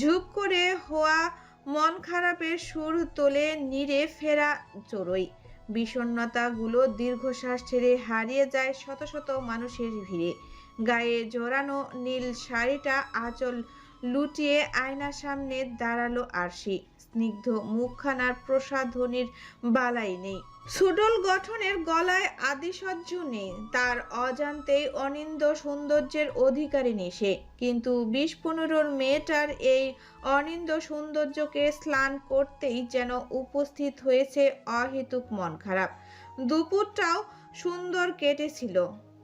ঝুপ করে হওয়া মন খারাপের সুর তোলে নীড়ে ফেরা চড়ুই। বিষণ্ণতাগুলো দীর্ঘশ্বাস ছেড়ে হারিয়ে যায় শত শত মানুষের ভিড়ে। গায়ে জড়ানো নীল শাড়িটা আঁচল লুটিয়ে আয়নার সামনে দাঁড়ালো আরশি। স্নিগ্ধ মুখখানার প্রসাধনীর বালাই নেই। সুডল গঠনের গলায় আদিসহ্য নেই। তার অজান্তেই অনিন্দ সৌন্দর্যের অধিকারিণী সে। কিন্তু 20-15 মেয়েটার এই অনিন্দ সৌন্দর্যকে স্নান করতেই যেন উপস্থিত হয়েছে অহেতুক মন খারাপ। দুপুরটাও সুন্দর কেটেছিল।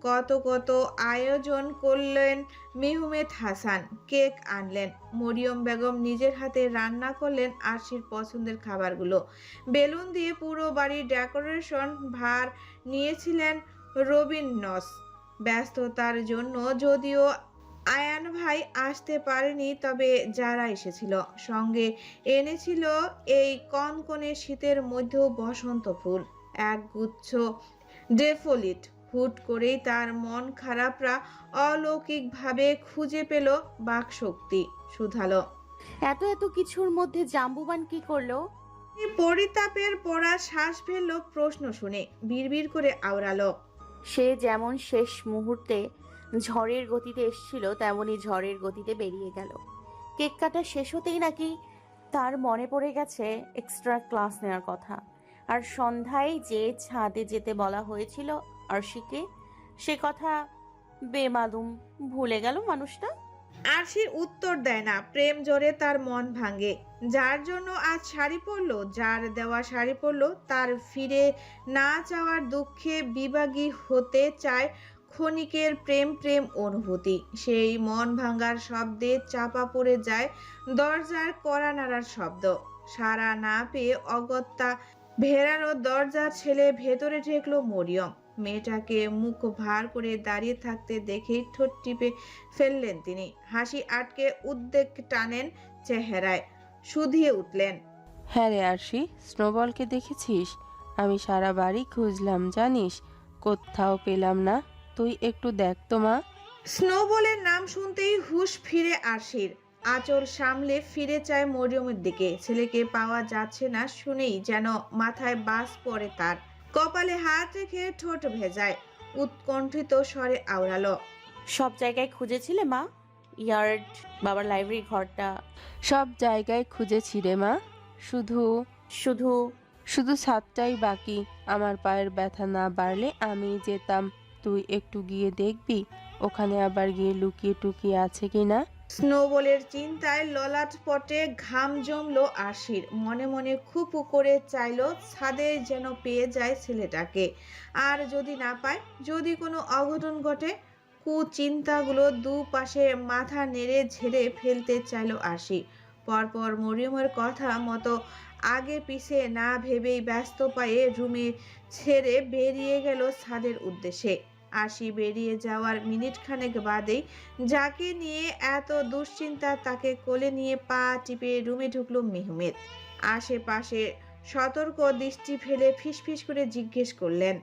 কত কত আয়োজন করলেন মেহমেদ হাসান। কেক আনলেন। মরিয়ম বেগম নিজের হাতে রান্না করলেন আরশির পছন্দের খাবারগুলো। বেলুন দিয়ে পুরো বাড়ির ডেকোরেশন ভার নিয়েছিলেন রবিন নস। ব্যস্ততার জন্য যদিও আয়ান ভাই আসতে পারেনি, তবে যারা এসেছিল সঙ্গে এনেছিল এই কনকনে শীতের মধ্যেও বসন্ত ফুল, একগুচ্ছ ডেফোলিট। হুট করেই তার মন খারাপরা অলৌকিকভাবে খুঁজে পেল বাকশক্তি। শুধালো, এত এত কিছুর মধ্যে জাম্বুবান কি করলো? পরিতাপের পড়া শ্বাস ফেললো প্রশ্ন শুনে। বিড়বিড় করে আওড়ালো, সে যেমন শেষ মুহূর্তে ঝড়ের গতিতে এসেছিল তেমনি ঝড়ের গতিতে বেরিয়ে গেল। কেক কাটা শেষ হতেই নাকি তার মনে পড়ে গেছে এক্সট্রা ক্লাস নেওয়ার কথা। আর সন্ধ্যায় যে ছাদে যেতে বলা হয়েছিল আরশিকে, সে কথা বেমালুম ভুলে গেল মানুষটা। আরশির উত্তর দেয় না। প্রেম জোরে তার মন ভাঙে। যার জন্য আজ শাড়ি পরলো, যার দেওয়া শাড়ি পরলো, তার ফিরে না যাওয়ার দুঃখে বিভাগী হতে চায় ক্ষণিকের প্রেম প্রেম অনুভূতি। সেই মন ভাঙার শব্দে চাপা পড়ে যায় দরজার কড়া নাড়ার শব্দ। সাড়া না পেয়ে অগত্যা ভেড়ানো দরজা ছেলে ভেতরে ঢেকলো মরিয়ম। মেয়েটাকে মুখ ভার করে দাঁড়িয়ে থাকতে দেখে ঠোঁট টিপে ফেললেন তিনি। হাসি আটকে উদ্বেগ টানেন চেহারায়। শুধিয়ে উঠলেন, হ্যাঁ রে আরশি, স্নোবলকে দেখেছিস? আমি সারা বাড়ি খুঁজলাম জানিস, কোথাও পেলাম না। তুই একটু দেখ তো মা। স্নোবলের নাম শুনতেই হুঁশ ফিরে আরশির। আঁচল সামলে ফিরে চায় মরিয়মের দিকে। ছেলেকে পাওয়া যাচ্ছে না শুনেই যেন মাথায় বাস পড়ে তার। কপালে হাত রেখে ঠোঁট ভেজায়। উৎকণ্ঠিত স্বরে আওড়ালো, সব জায়গায় খুঁজেছিলে মা? ইয়ার্ড, বাবার লাইব্রেরি ঘরটা। সব জায়গায় খুঁজেছি রে মা, শুধু শুধু শুধু ছাদটাই বাকি। আমার পায়ের ব্যথা না বাড়লে আমি যেতাম, তুই একটু গিয়ে দেখবি ওখানে আবার গিয়ে লুকিয়ে টুকিয়ে আছে কিনা। স্নোবলের চিন্তায় ললাট পটে ঘাম জমলো আশির। মনে মনে খুব করে চাইলো ছাদে যেন পেয়ে যায় ছেলেটাকে। আর যদি না পায়, যদি কোনো অঘটন ঘটে, কুচিন্তাগুলো দুপাশে মাথা নেড়ে ঝেড়ে ফেলতে চাইলো আশি। পরপর মরিয়মের কথা মতো আগে পিছে না ভেবেই ব্যস্ত পায়ে রুমে ছেড়ে বেরিয়ে গেল ছাদের উদ্দেশ্যে। আশি বেরিয়ে যাওয়ার মিনিট খানেক বাদেই যাকে নিয়ে এত দুশ্চিন্তা তাকে কোলে নিয়ে পা টিপে রুমে ঢুকলো মেহমেদ। আশেপাশে সতর্ক দৃষ্টি ফেলে ফিসফিস করে জিজ্ঞেস করলেন,